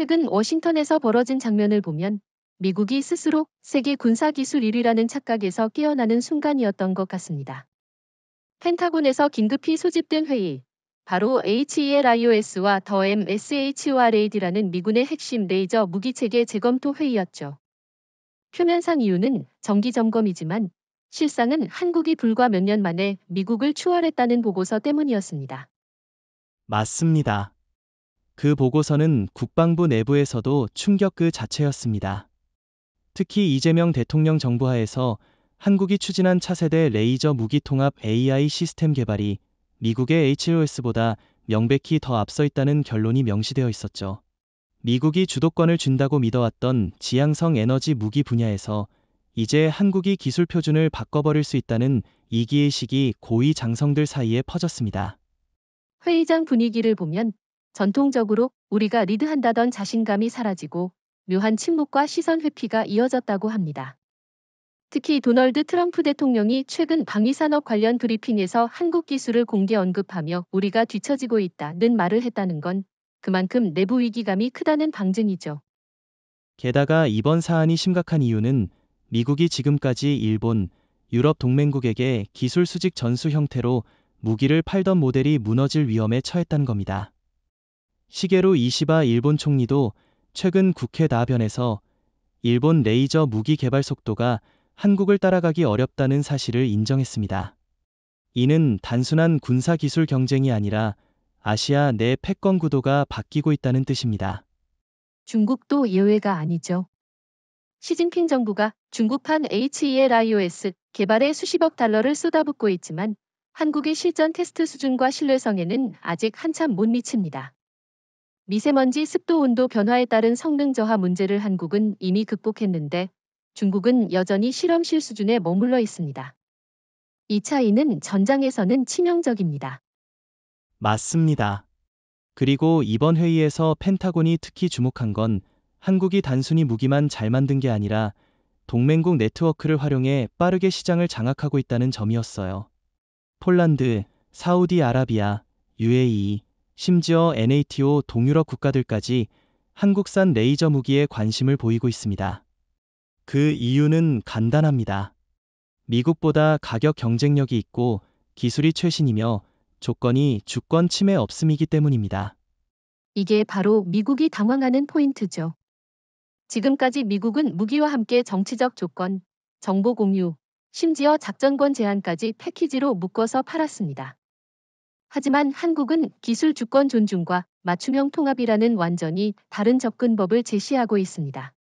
최근 워싱턴에서 벌어진 장면을 보면 미국이 스스로 세계 군사기술 1위라는 착각에서 깨어나는 순간이었던 것 같습니다. 펜타곤에서 긴급히 소집된 회의, 바로 HELIOS와 더 MSHORAD라는 미군의 핵심 레이저 무기체계 재검토 회의였죠. 표면상 이유는 정기 점검이지만 실상은 한국이 불과 몇 년 만에 미국을 추월했다는 보고서 때문이었습니다. 맞습니다. 그 보고서는 국방부 내부에서도 충격 그 자체였습니다. 특히 이재명 대통령 정부 하에서 한국이 추진한 차세대 레이저 무기 통합 AI 시스템 개발이 미국의 HLOS보다 명백히 더 앞서 있다는 결론이 명시되어 있었죠. 미국이 주도권을 쥔다고 믿어왔던 지향성 에너지 무기 분야에서 이제 한국이 기술 표준을 바꿔버릴 수 있다는 이기의식이 고위 장성들 사이에 퍼졌습니다. 회의장 분위기를 보면 전통적으로 우리가 리드한다던 자신감이 사라지고 묘한 침묵과 시선 회피가 이어졌다고 합니다. 특히 도널드 트럼프 대통령이 최근 방위산업 관련 브리핑에서 한국 기술을 공개 언급하며 우리가 뒤처지고 있다는 말을 했다는 건 그만큼 내부 위기감이 크다는 방증이죠. 게다가 이번 사안이 심각한 이유는 미국이 지금까지 일본, 유럽 동맹국에게 기술 수직 전수 형태로 무기를 팔던 모델이 무너질 위험에 처했다는 겁니다. 시게루 이시바 일본 총리도 최근 국회 답변에서 일본 레이저 무기 개발 속도가 한국을 따라가기 어렵다는 사실을 인정했습니다. 이는 단순한 군사 기술 경쟁이 아니라 아시아 내 패권 구도가 바뀌고 있다는 뜻입니다. 중국도 예외가 아니죠. 시진핑 정부가 중국판 HELIOS 개발에 수십억 달러를 쏟아붓고 있지만 한국의 실전 테스트 수준과 신뢰성에는 아직 한참 못 미칩니다. 미세먼지 습도 온도 변화에 따른 성능 저하 문제를 한국은 이미 극복했는데 중국은 여전히 실험실 수준에 머물러 있습니다. 이 차이는 전장에서는 치명적입니다. 맞습니다. 그리고 이번 회의에서 펜타곤이 특히 주목한 건 한국이 단순히 무기만 잘 만든 게 아니라 동맹국 네트워크를 활용해 빠르게 시장을 장악하고 있다는 점이었어요. 폴란드, 사우디아라비아, UAE, 심지어 NATO 동유럽 국가들까지 한국산 레이저 무기에 관심을 보이고 있습니다. 그 이유는 간단합니다. 미국보다 가격 경쟁력이 있고 기술이 최신이며 조건이 주권 침해 없음이기 때문입니다. 이게 바로 미국이 당황하는 포인트죠. 지금까지 미국은 무기와 함께 정치적 조건, 정보 공유, 심지어 작전권 제한까지 패키지로 묶어서 팔았습니다. 하지만 한국은 기술 주권 존중과 맞춤형 통합이라는 완전히 다른 접근법을 제시하고 있습니다.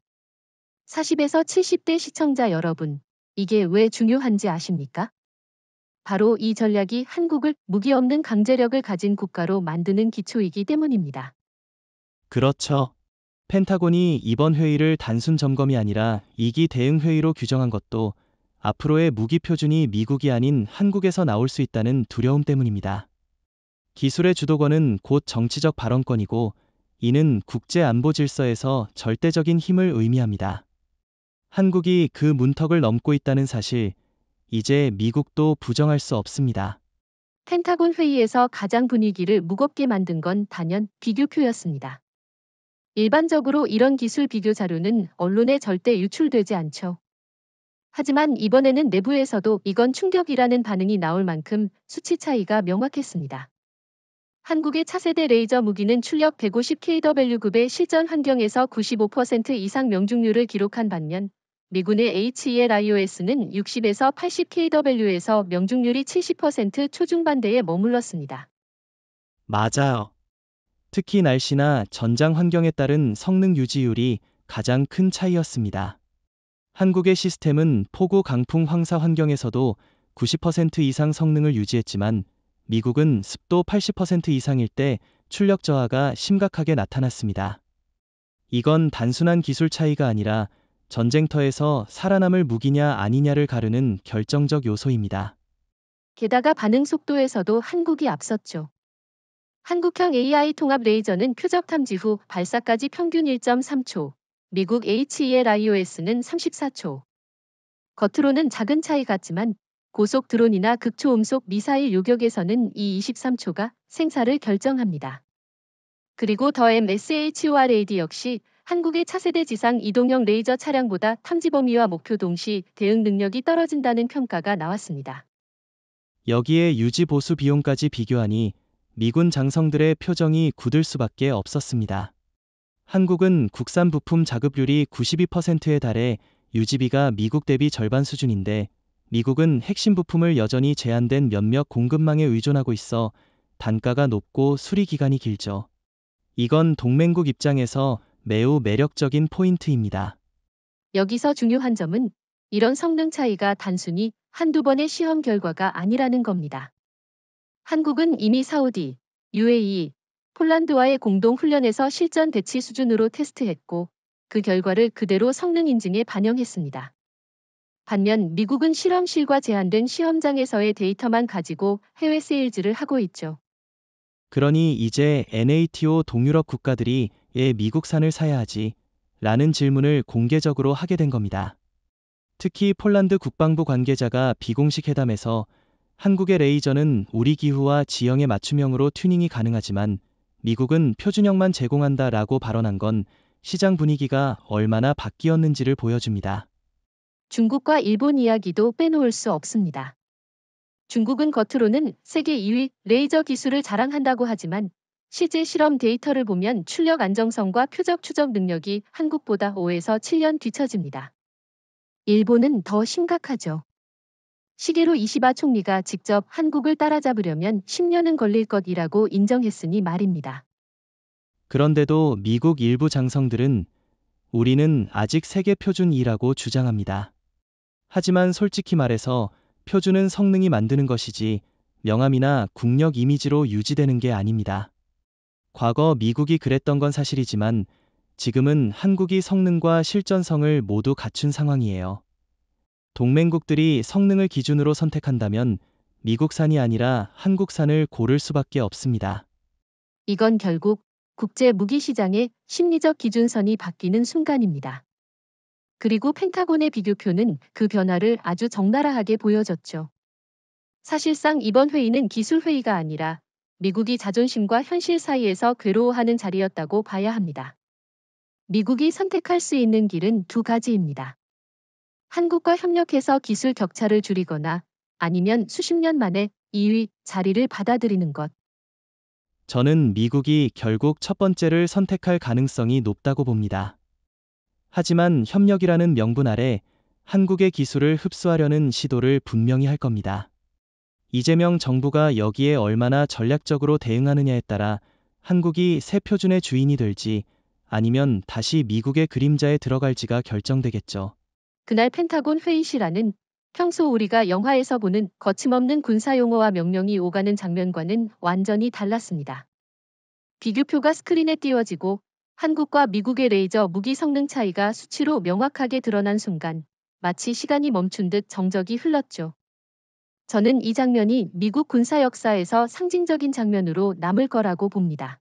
40에서 70대 시청자 여러분, 이게 왜 중요한지 아십니까? 바로 이 전략이 한국을 무기 없는 강제력을 가진 국가로 만드는 기초이기 때문입니다. 그렇죠. 펜타곤이 이번 회의를 단순 점검이 아니라 2기 대응 회의로 규정한 것도 앞으로의 무기 표준이 미국이 아닌 한국에서 나올 수 있다는 두려움 때문입니다. 기술의 주도권은 곧 정치적 발언권이고 이는 국제 안보 질서에서 절대적인 힘을 의미합니다. 한국이 그 문턱을 넘고 있다는 사실, 이제 미국도 부정할 수 없습니다. 펜타곤 회의에서 가장 분위기를 무겁게 만든 건 단연 비교표였습니다. 일반적으로 이런 기술 비교 자료는 언론에 절대 유출되지 않죠. 하지만 이번에는 내부에서도 이건 충격이라는 반응이 나올 만큼 수치 차이가 명확했습니다. 한국의 차세대 레이저 무기는 출력 150kW급의 실전 환경에서 95% 이상 명중률을 기록한 반면 미군의 HELIOS는 60에서 80kW에서 명중률이 70% 초중반대에 머물렀습니다. 맞아요. 특히 날씨나 전장 환경에 따른 성능 유지율이 가장 큰 차이였습니다. 한국의 시스템은 폭우 강풍 황사 환경에서도 90% 이상 성능을 유지했지만 미국은 습도 80% 이상일 때 출력 저하가 심각하게 나타났습니다. 이건 단순한 기술 차이가 아니라 전쟁터에서 살아남을 무기냐 아니냐를 가르는 결정적 요소입니다. 게다가 반응 속도에서도 한국이 앞섰죠. 한국형 AI 통합 레이저는 표적 탐지 후 발사까지 평균 1.3초, 미국 HELIOS는 34초. 겉으로는 작은 차이 같지만 고속 드론이나 극초음속 미사일 요격에서는 이 23초가 생사를 결정합니다. 그리고 더 MSHORAD 역시 한국의 차세대 지상 이동형 레이저 차량보다 탐지 범위와 목표 동시 대응 능력이 떨어진다는 평가가 나왔습니다. 여기에 유지 보수 비용까지 비교하니 미군 장성들의 표정이 굳을 수밖에 없었습니다. 한국은 국산 부품 자급률이 92%에 달해 유지비가 미국 대비 절반 수준인데 미국은 핵심 부품을 여전히 제한된 몇몇 공급망에 의존하고 있어 단가가 높고 수리 기간이 길죠. 이건 동맹국 입장에서 매우 매력적인 포인트입니다. 여기서 중요한 점은 이런 성능 차이가 단순히 한두 번의 시험 결과가 아니라는 겁니다. 한국은 이미 사우디, UAE, 폴란드와의 공동 훈련에서 실전 대치 수준으로 테스트했고 그 결과를 그대로 성능 인증에 반영했습니다. 반면 미국은 실험실과 제한된 시험장에서의 데이터만 가지고 해외 세일즈를 하고 있죠. 그러니 이제 NATO 동유럽 국가들이 왜 미국산을 사야 하지? 라는 질문을 공개적으로 하게 된 겁니다. 특히 폴란드 국방부 관계자가 비공식 회담에서 한국의 레이저는 우리 기후와 지형에 맞춤형으로 튜닝이 가능하지만 미국은 표준형만 제공한다 라고 발언한 건 시장 분위기가 얼마나 바뀌었는지를 보여줍니다. 중국과 일본 이야기도 빼놓을 수 없습니다. 중국은 겉으로는 세계 2위 레이저 기술을 자랑한다고 하지만 실제 실험 데이터를 보면 출력 안정성과 표적 추적 능력이 한국보다 5에서 7년 뒤처집니다. 일본은 더 심각하죠. 시게루 이시바 총리가 직접 한국을 따라잡으려면 10년은 걸릴 것이라고 인정했으니 말입니다. 그런데도 미국 일부 장성들은 우리는 아직 세계 표준 2라고 주장합니다. 하지만 솔직히 말해서 표준은 성능이 만드는 것이지 명암이나 국력 이미지로 유지되는 게 아닙니다. 과거 미국이 그랬던 건 사실이지만 지금은 한국이 성능과 실전성을 모두 갖춘 상황이에요. 동맹국들이 성능을 기준으로 선택한다면 미국산이 아니라 한국산을 고를 수밖에 없습니다. 이건 결국 국제 무기 시장의 심리적 기준선이 바뀌는 순간입니다. 그리고 펜타곤의 비교표는 그 변화를 아주 적나라하게 보여줬죠. 사실상 이번 회의는 기술 회의가 아니라 미국이 자존심과 현실 사이에서 괴로워하는 자리였다고 봐야 합니다. 미국이 선택할 수 있는 길은 두 가지입니다. 한국과 협력해서 기술 격차를 줄이거나 아니면 수십 년 만에 2위 자리를 받아들이는 것. 저는 미국이 결국 첫 번째를 선택할 가능성이 높다고 봅니다. 하지만 협력이라는 명분 아래 한국의 기술을 흡수하려는 시도를 분명히 할 겁니다. 이재명 정부가 여기에 얼마나 전략적으로 대응하느냐에 따라 한국이 새 표준의 주인이 될지 아니면 다시 미국의 그림자에 들어갈지가 결정되겠죠. 그날 펜타곤 회의실 안은 평소 우리가 영화에서 보는 거침없는 군사용어와 명령이 오가는 장면과는 완전히 달랐습니다. 비교표가 스크린에 띄워지고 한국과 미국의 레이저 무기 성능 차이가 수치로 명확하게 드러난 순간 마치 시간이 멈춘 듯 정적이 흘렀죠. 저는 이 장면이 미국 군사 역사에서 상징적인 장면으로 남을 거라고 봅니다.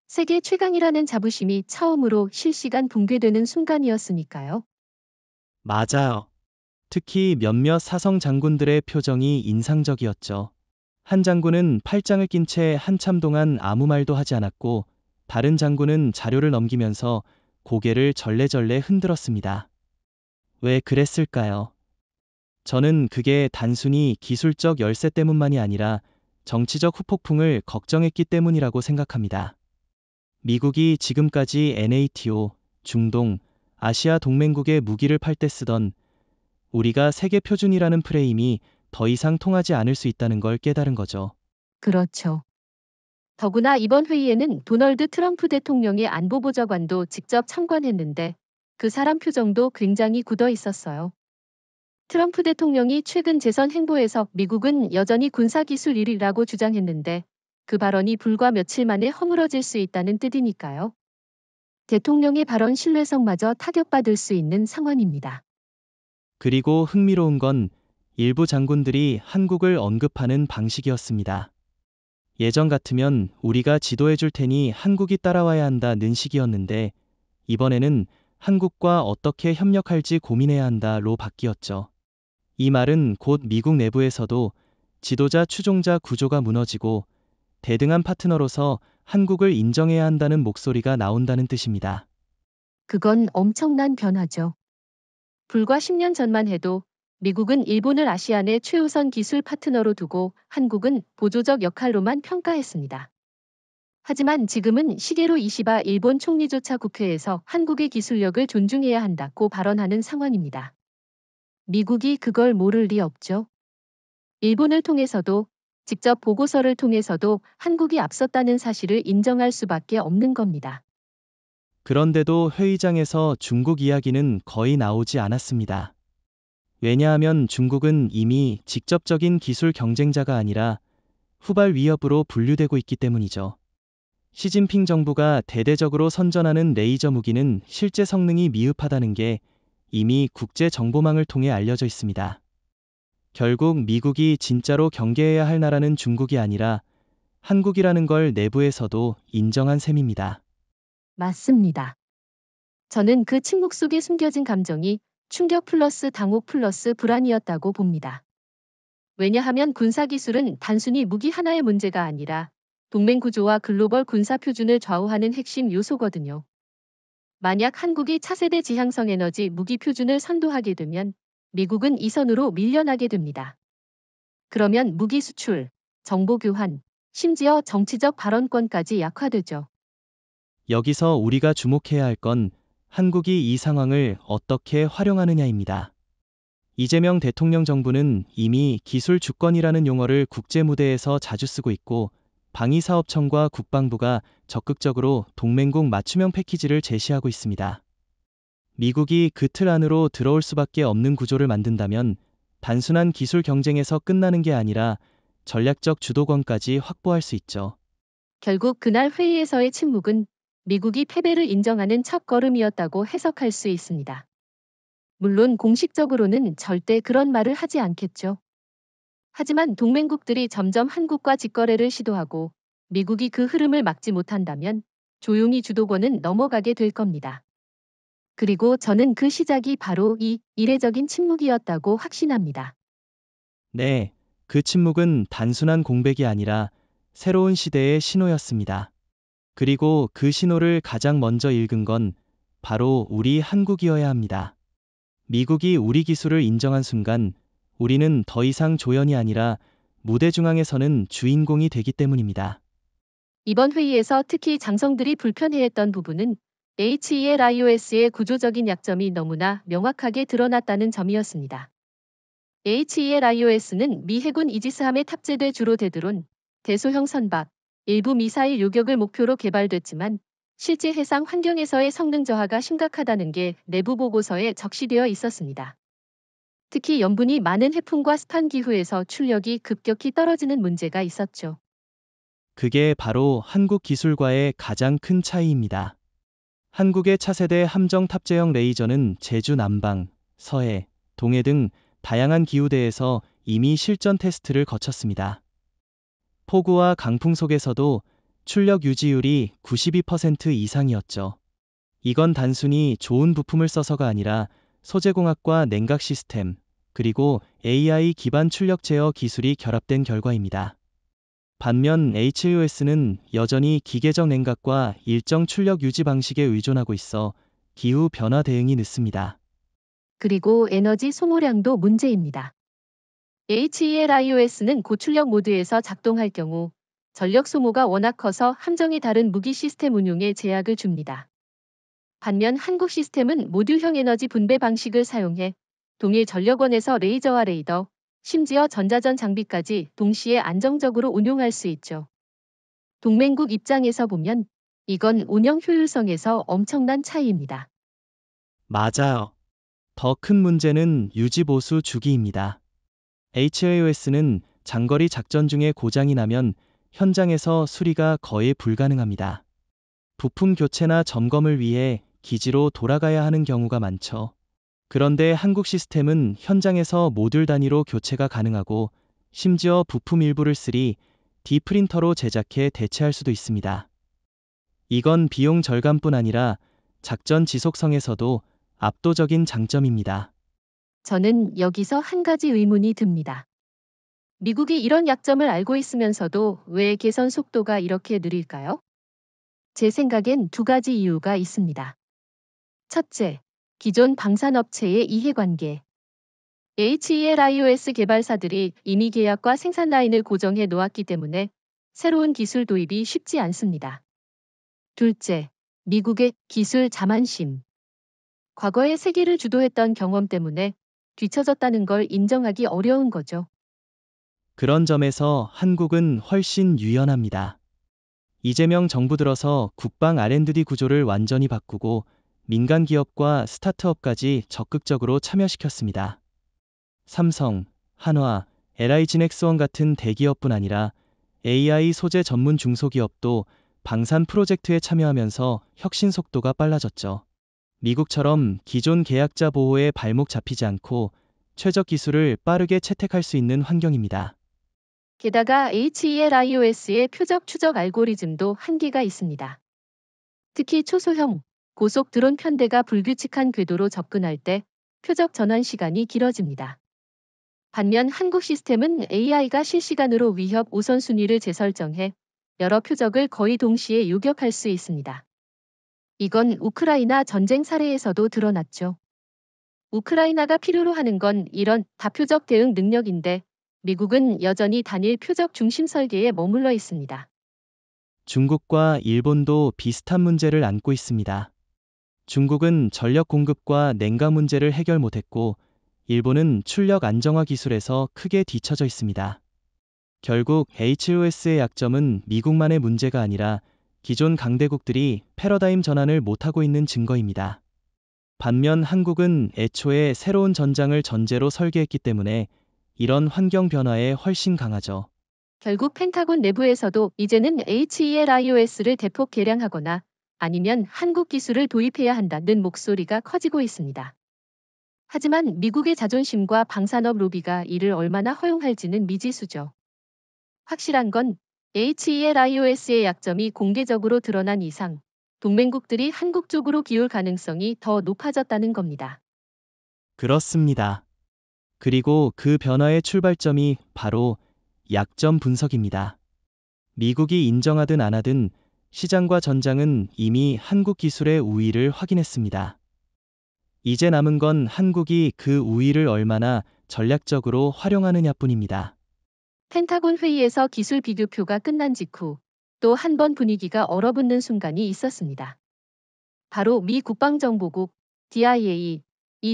세계 최강이라는 자부심이 처음으로 실시간 붕괴되는 순간이었으니까요. 맞아요. 특히 몇몇 사성 장군들의 표정이 인상적이었죠. 한 장군은 팔짱을 낀 채 한참 동안 아무 말도 하지 않았고 다른 장군은 자료를 넘기면서 고개를 절레절레 흔들었습니다. 왜 그랬을까요? 저는 그게 단순히 기술적 열세 때문만이 아니라 정치적 후폭풍을 걱정했기 때문이라고 생각합니다. 미국이 지금까지 NATO, 중동, 아시아 동맹국의 무기를 팔 때 쓰던 우리가 세계 표준이라는 프레임이 더 이상 통하지 않을 수 있다는 걸 깨달은 거죠. 그렇죠. 더구나 이번 회의에는 도널드 트럼프 대통령의 안보보좌관도 직접 참관했는데 그 사람 표정도 굉장히 굳어 있었어요. 트럼프 대통령이 최근 재선 행보에서 미국은 여전히 군사기술 1위라고 주장했는데 그 발언이 불과 며칠 만에 허물어질 수 있다는 뜻이니까요. 대통령의 발언 신뢰성마저 타격받을 수 있는 상황입니다. 그리고 흥미로운 건 일부 장군들이 한국을 언급하는 방식이었습니다. 예전 같으면 우리가 지도해 줄 테니 한국이 따라와야 한다는 식이었는데 이번에는 한국과 어떻게 협력할지 고민해야 한다로 바뀌었죠. 이 말은 곧 미국 내부에서도 지도자 추종자 구조가 무너지고 대등한 파트너로서 한국을 인정해야 한다는 목소리가 나온다는 뜻입니다. 그건 엄청난 변화죠. 불과 10년 전만 해도 미국은 일본을 아시안의 최우선 기술 파트너로 두고 한국은 보조적 역할로만 평가했습니다. 하지만 지금은 시게로 이시바 일본 총리조차 국회에서 한국의 기술력을 존중해야 한다고 발언하는 상황입니다. 미국이 그걸 모를 리 없죠. 일본을 통해서도 직접 보고서를 통해서도 한국이 앞섰다는 사실을 인정할 수밖에 없는 겁니다. 그런데도 회의장에서 중국 이야기는 거의 나오지 않았습니다. 왜냐하면 중국은 이미 직접적인 기술 경쟁자가 아니라 후발 위협으로 분류되고 있기 때문이죠. 시진핑 정부가 대대적으로 선전하는 레이저 무기는 실제 성능이 미흡하다는 게 이미 국제 정보망을 통해 알려져 있습니다. 결국 미국이 진짜로 경계해야 할 나라는 중국이 아니라 한국이라는 걸 내부에서도 인정한 셈입니다. 맞습니다. 저는 그 침묵 속에 숨겨진 감정이 충격 플러스 당혹 플러스 불안이었다고 봅니다. 왜냐하면 군사기술은 단순히 무기 하나의 문제가 아니라 동맹 구조와 글로벌 군사 표준을 좌우하는 핵심 요소거든요. 만약 한국이 차세대 지향성 에너지 무기 표준을 선도하게 되면 미국은 이 선으로 밀려나게 됩니다. 그러면 무기 수출, 정보 교환, 심지어 정치적 발언권까지 약화되죠. 여기서 우리가 주목해야 할 건 한국이 이 상황을 어떻게 활용하느냐입니다. 이재명 대통령 정부는 이미 기술 주권이라는 용어를 국제 무대에서 자주 쓰고 있고 방위사업청과 국방부가 적극적으로 동맹국 맞춤형 패키지를 제시하고 있습니다. 미국이 그 틀 안으로 들어올 수밖에 없는 구조를 만든다면 단순한 기술 경쟁에서 끝나는 게 아니라 전략적 주도권까지 확보할 수 있죠. 결국 그날 회의에서의 침묵은 미국이 패배를 인정하는 첫걸음이었다고 해석할 수 있습니다. 물론 공식적으로는 절대 그런 말을 하지 않겠죠. 하지만 동맹국들이 점점 한국과 직거래를 시도하고 미국이 그 흐름을 막지 못한다면 조용히 주도권은 넘어가게 될 겁니다. 그리고 저는 그 시작이 바로 이 이례적인 침묵이었다고 확신합니다. 네, 그 침묵은 단순한 공백이 아니라 새로운 시대의 신호였습니다. 그리고 그 신호를 가장 먼저 읽은 건 바로 우리 한국이어야 합니다. 미국이 우리 기술을 인정한 순간 우리는 더 이상 조연이 아니라 무대 중앙에 서는 주인공이 되기 때문입니다. 이번 회의에서 특히 장성들이 불편해했던 부분은 HELIOS의 구조적인 약점이 너무나 명확하게 드러났다는 점이었습니다. HELIOS는 미 해군 이지스함에 탑재돼 주로 대드론, 대소형 선박, 일부 미사일 요격을 목표로 개발됐지만 실제 해상 환경에서의 성능 저하가 심각하다는 게 내부 보고서에 적시되어 있었습니다. 특히 염분이 많은 해풍과 습한 기후에서 출력이 급격히 떨어지는 문제가 있었죠. 그게 바로 한국 기술과의 가장 큰 차이입니다. 한국의 차세대 함정 탑재형 레이저는 제주 남방, 서해, 동해 등 다양한 기후대에서 이미 실전 테스트를 거쳤습니다. 폭우와 강풍 속에서도 출력 유지율이 92% 이상이었죠. 이건 단순히 좋은 부품을 써서가 아니라 소재공학과 냉각 시스템, 그리고 AI 기반 출력 제어 기술이 결합된 결과입니다. 반면 HUS는 여전히 기계적 냉각과 일정 출력 유지 방식에 의존하고 있어 기후 변화 대응이 늦습니다. 그리고 에너지 소모량도 문제입니다. HELIOS는 고출력 모드에서 작동할 경우 전력 소모가 워낙 커서 함정이 다른 무기 시스템 운용에 제약을 줍니다. 반면 한국 시스템은 모듈형 에너지 분배 방식을 사용해 동일 전력원에서 레이저와 레이더, 심지어 전자전 장비까지 동시에 안정적으로 운용할 수 있죠. 동맹국 입장에서 보면 이건 운영 효율성에서 엄청난 차이입니다. 맞아요. 더 큰 문제는 유지보수 주기입니다. HAOS는 장거리 작전 중에 고장이 나면 현장에서 수리가 거의 불가능합니다. 부품 교체나 점검을 위해 기지로 돌아가야 하는 경우가 많죠. 그런데 한국 시스템은 현장에서 모듈 단위로 교체가 가능하고 심지어 부품 일부를 3D 프린터로 제작해 대체할 수도 있습니다. 이건 비용 절감뿐 아니라 작전 지속성에서도 압도적인 장점입니다. 저는 여기서 한 가지 의문이 듭니다. 미국이 이런 약점을 알고 있으면서도 왜 개선 속도가 이렇게 느릴까요? 제 생각엔 두 가지 이유가 있습니다. 첫째, 기존 방산업체의 이해관계. HELiOS 개발사들이 이미 계약과 생산 라인을 고정해 놓았기 때문에 새로운 기술 도입이 쉽지 않습니다. 둘째, 미국의 기술 자만심. 과거에 세계를 주도했던 경험 때문에 뒤처졌다는 걸 인정하기 어려운 거죠. 그런 점에서 한국은 훨씬 유연합니다. 이재명 정부 들어서 국방 R&D 구조를 완전히 바꾸고 민간 기업과 스타트업까지 적극적으로 참여시켰습니다. 삼성, 한화, LI진엑스원 같은 대기업뿐 아니라 AI 소재 전문 중소기업도 방산 프로젝트에 참여하면서 혁신 속도가 빨라졌죠. 미국처럼 기존 계약자 보호에 발목 잡히지 않고 최적 기술을 빠르게 채택할 수 있는 환경입니다. 게다가 HELiOS의 표적 추적 알고리즘도 한계가 있습니다. 특히 초소형, 고속 드론 편대가 불규칙한 궤도로 접근할 때 표적 전환 시간이 길어집니다. 반면 한국 시스템은 AI가 실시간으로 위협 우선순위를 재설정해 여러 표적을 거의 동시에 요격할 수 있습니다. 이건 우크라이나 전쟁 사례에서도 드러났죠. 우크라이나가 필요로 하는 건 이런 다표적 대응 능력인데 미국은 여전히 단일 표적 중심 설계에 머물러 있습니다. 중국과 일본도 비슷한 문제를 안고 있습니다. 중국은 전력 공급과 냉각 문제를 해결 못했고 일본은 출력 안정화 기술에서 크게 뒤처져 있습니다. 결국 HOS의 약점은 미국만의 문제가 아니라 기존 강대국들이 패러다임 전환을 못하고 있는 증거입니다. 반면 한국은 애초에 새로운 전장을 전제로 설계했기 때문에 이런 환경 변화에 훨씬 강하죠. 결국 펜타곤 내부에서도 이제는 HELiOS를 대폭 개량하거나 아니면 한국 기술을 도입해야 한다는 목소리가 커지고 있습니다. 하지만 미국의 자존심과 방산업 로비가 이를 얼마나 허용할지는 미지수죠. 확실한 건 HELiOS의 약점이 공개적으로 드러난 이상 동맹국들이 한국 쪽으로 기울 가능성이 더 높아졌다는 겁니다. 그렇습니다. 그리고 그 변화의 출발점이 바로 약점 분석입니다. 미국이 인정하든 안 하든 시장과 전장은 이미 한국 기술의 우위를 확인했습니다. 이제 남은 건 한국이 그 우위를 얼마나 전략적으로 활용하느냐뿐입니다. 펜타곤 회의에서 기술 비교표가 끝난 직후 또 한 번 분위기가 얼어붙는 순간이 있었습니다. 바로 미 국방정보국 DIA이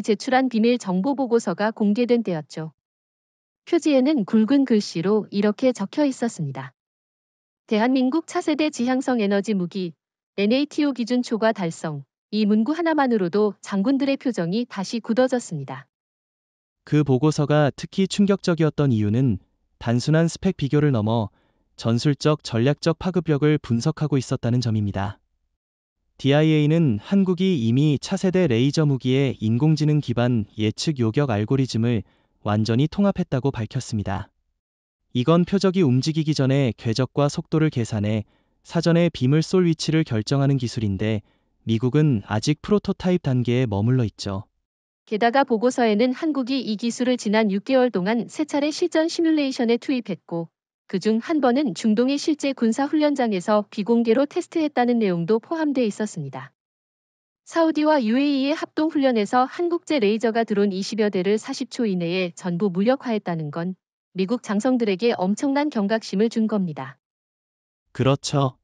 제출한 비밀 정보 보고서가 공개된 때였죠. 표지에는 굵은 글씨로 이렇게 적혀 있었습니다. 대한민국 차세대 지향성 에너지 무기 NATO 기준 초과 달성. 이 문구 하나만으로도 장군들의 표정이 다시 굳어졌습니다. 그 보고서가 특히 충격적이었던 이유는 단순한 스펙 비교를 넘어 전술적 전략적 파급력을 분석하고 있었다는 점입니다. DIA는 한국이 이미 차세대 레이저 무기의 인공지능 기반 예측 요격 알고리즘을 완전히 통합했다고 밝혔습니다. 이건 표적이 움직이기 전에 궤적과 속도를 계산해 사전에 빔을 쏠 위치를 결정하는 기술인데 미국은 아직 프로토타입 단계에 머물러 있죠. 게다가 보고서에는 한국이 이 기술을 지난 6개월 동안 3차례 실전 시뮬레이션에 투입했고 그중 한 번은 중동의 실제 군사 훈련장에서 비공개로 테스트했다는 내용도 포함돼 있었습니다. 사우디와 UAE의 합동 훈련에서 한국제 레이저가 드론 20여 대를 40초 이내에 전부 무력화했다는 건 미국 장성들에게 엄청난 경각심을 준 겁니다. 그렇죠.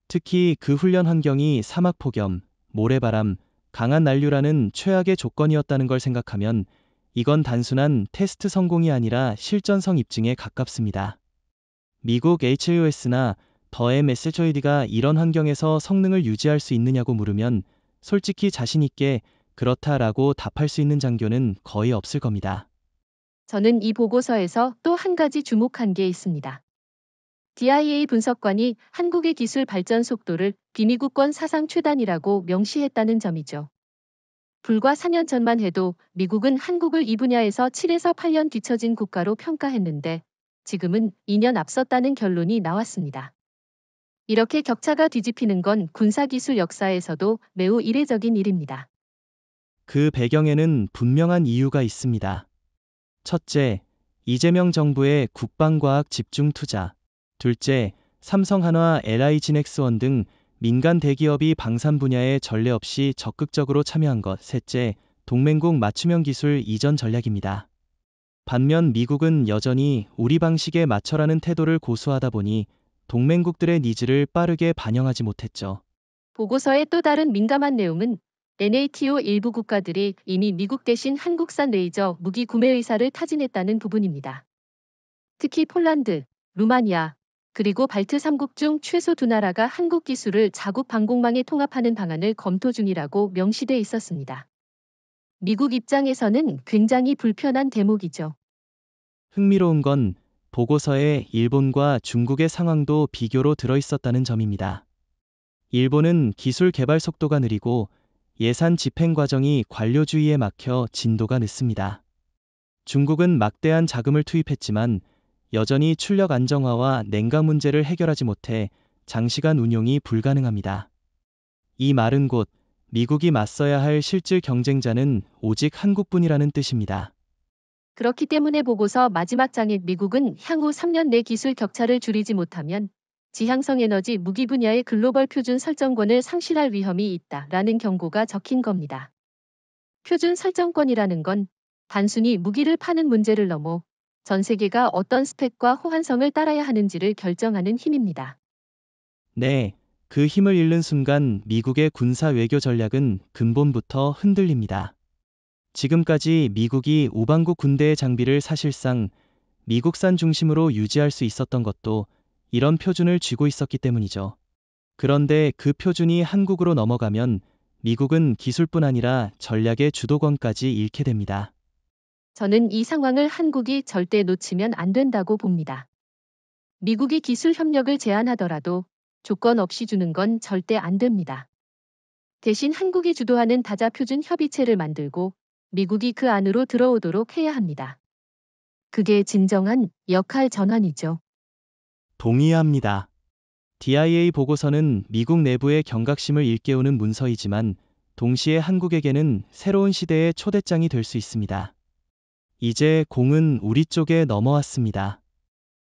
특히 그 훈련 환경이 사막 폭염, 모래바람, 강한 난류라는 최악의 조건이었다는 걸 생각하면 이건 단순한 테스트 성공이 아니라 실전성 입증에 가깝습니다. 미국 HOS나 더 MSHOD가 이런 환경에서 성능을 유지할 수 있느냐고 물으면 솔직히 자신 있게 그렇다라고 답할 수 있는 장교는 거의 없을 겁니다. 저는 이 보고서에서 또 한 가지 주목한 게 있습니다. DIA 분석관이 한국의 기술 발전 속도를 비미국권 사상 최단이라고 명시했다는 점이죠. 불과 4년 전만 해도 미국은 한국을 이 분야에서 7에서 8년 뒤처진 국가로 평가했는데 지금은 2년 앞섰다는 결론이 나왔습니다. 이렇게 격차가 뒤집히는 건 군사기술 역사에서도 매우 이례적인 일입니다. 그 배경에는 분명한 이유가 있습니다. 첫째, 이재명 정부의 국방과학 집중 투자. 둘째, 삼성한화, LI진엑스원 등 민간 대기업이 방산 분야에 전례 없이 적극적으로 참여한 것. 셋째, 동맹국 맞춤형 기술 이전 전략입니다. 반면 미국은 여전히 우리 방식에 맞춰라는 태도를 고수하다 보니 동맹국들의 니즈를 빠르게 반영하지 못했죠. 보고서의 또 다른 민감한 내용은 NATO 일부 국가들이 이미 미국 대신 한국산 레이저 무기 구매 의사를 타진했다는 부분입니다. 특히 폴란드, 루마니아, 그리고 발트 3국 중 최소 두 나라가 한국 기술을 자국 방공망에 통합하는 방안을 검토 중이라고 명시돼 있었습니다. 미국 입장에서는 굉장히 불편한 대목이죠. 흥미로운 건 보고서에 일본과 중국의 상황도 비교로 들어있었다는 점입니다. 일본은 기술 개발 속도가 느리고 예산 집행 과정이 관료주의에 막혀 진도가 늦습니다. 중국은 막대한 자금을 투입했지만 여전히 출력 안정화와 냉각 문제를 해결하지 못해 장시간 운용이 불가능합니다. 이 말은 곧 미국이 맞서야 할 실질 경쟁자는 오직 한국뿐이라는 뜻입니다. 그렇기 때문에 보고서 마지막 장에 미국은 향후 3년 내 기술 격차를 줄이지 못하면 지향성 에너지 무기 분야의 글로벌 표준 설정권을 상실할 위험이 있다라는 경고가 적힌 겁니다. 표준 설정권이라는 건 단순히 무기를 파는 문제를 넘어 전 세계가 어떤 스펙과 호환성을 따라야 하는지를 결정하는 힘입니다. 네, 그 힘을 잃는 순간 미국의 군사 외교 전략은 근본부터 흔들립니다. 지금까지 미국이 우방국 군대의 장비를 사실상 미국산 중심으로 유지할 수 있었던 것도 이런 표준을 쥐고 있었기 때문이죠. 그런데 그 표준이 한국으로 넘어가면 미국은 기술뿐 아니라 전략의 주도권까지 잃게 됩니다. 저는 이 상황을 한국이 절대 놓치면 안 된다고 봅니다. 미국이 기술 협력을 제안하더라도 조건 없이 주는 건 절대 안 됩니다. 대신 한국이 주도하는 다자 표준 협의체를 만들고 미국이 그 안으로 들어오도록 해야 합니다. 그게 진정한 역할 전환이죠. 동의합니다. DIA 보고서는 미국 내부의 경각심을 일깨우는 문서이지만 동시에 한국에게는 새로운 시대의 초대장이 될 수 있습니다. 이제 공은 우리 쪽에 넘어왔습니다.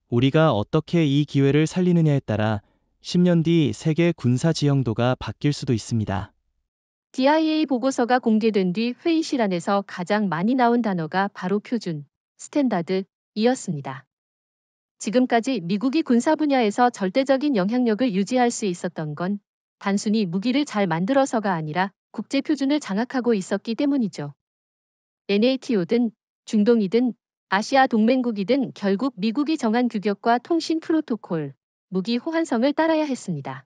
우리가 어떻게 이 기회를 살리느냐에 따라 10년 뒤 세계 군사 지형도가 바뀔 수도 있습니다. DIA 보고서가 공개된 뒤 회의실 안에서 가장 많이 나온 단어가 바로 표준, 스탠다드이었습니다. 지금까지 미국이 군사 분야에서 절대적인 영향력을 유지할 수 있었던 건 단순히 무기를 잘 만들어서가 아니라 국제 표준을 장악하고 있었기 때문이죠. NATO든 중동이든 아시아 동맹국이든 결국 미국이 정한 규격과 통신 프로토콜, 무기 호환성을 따라야 했습니다.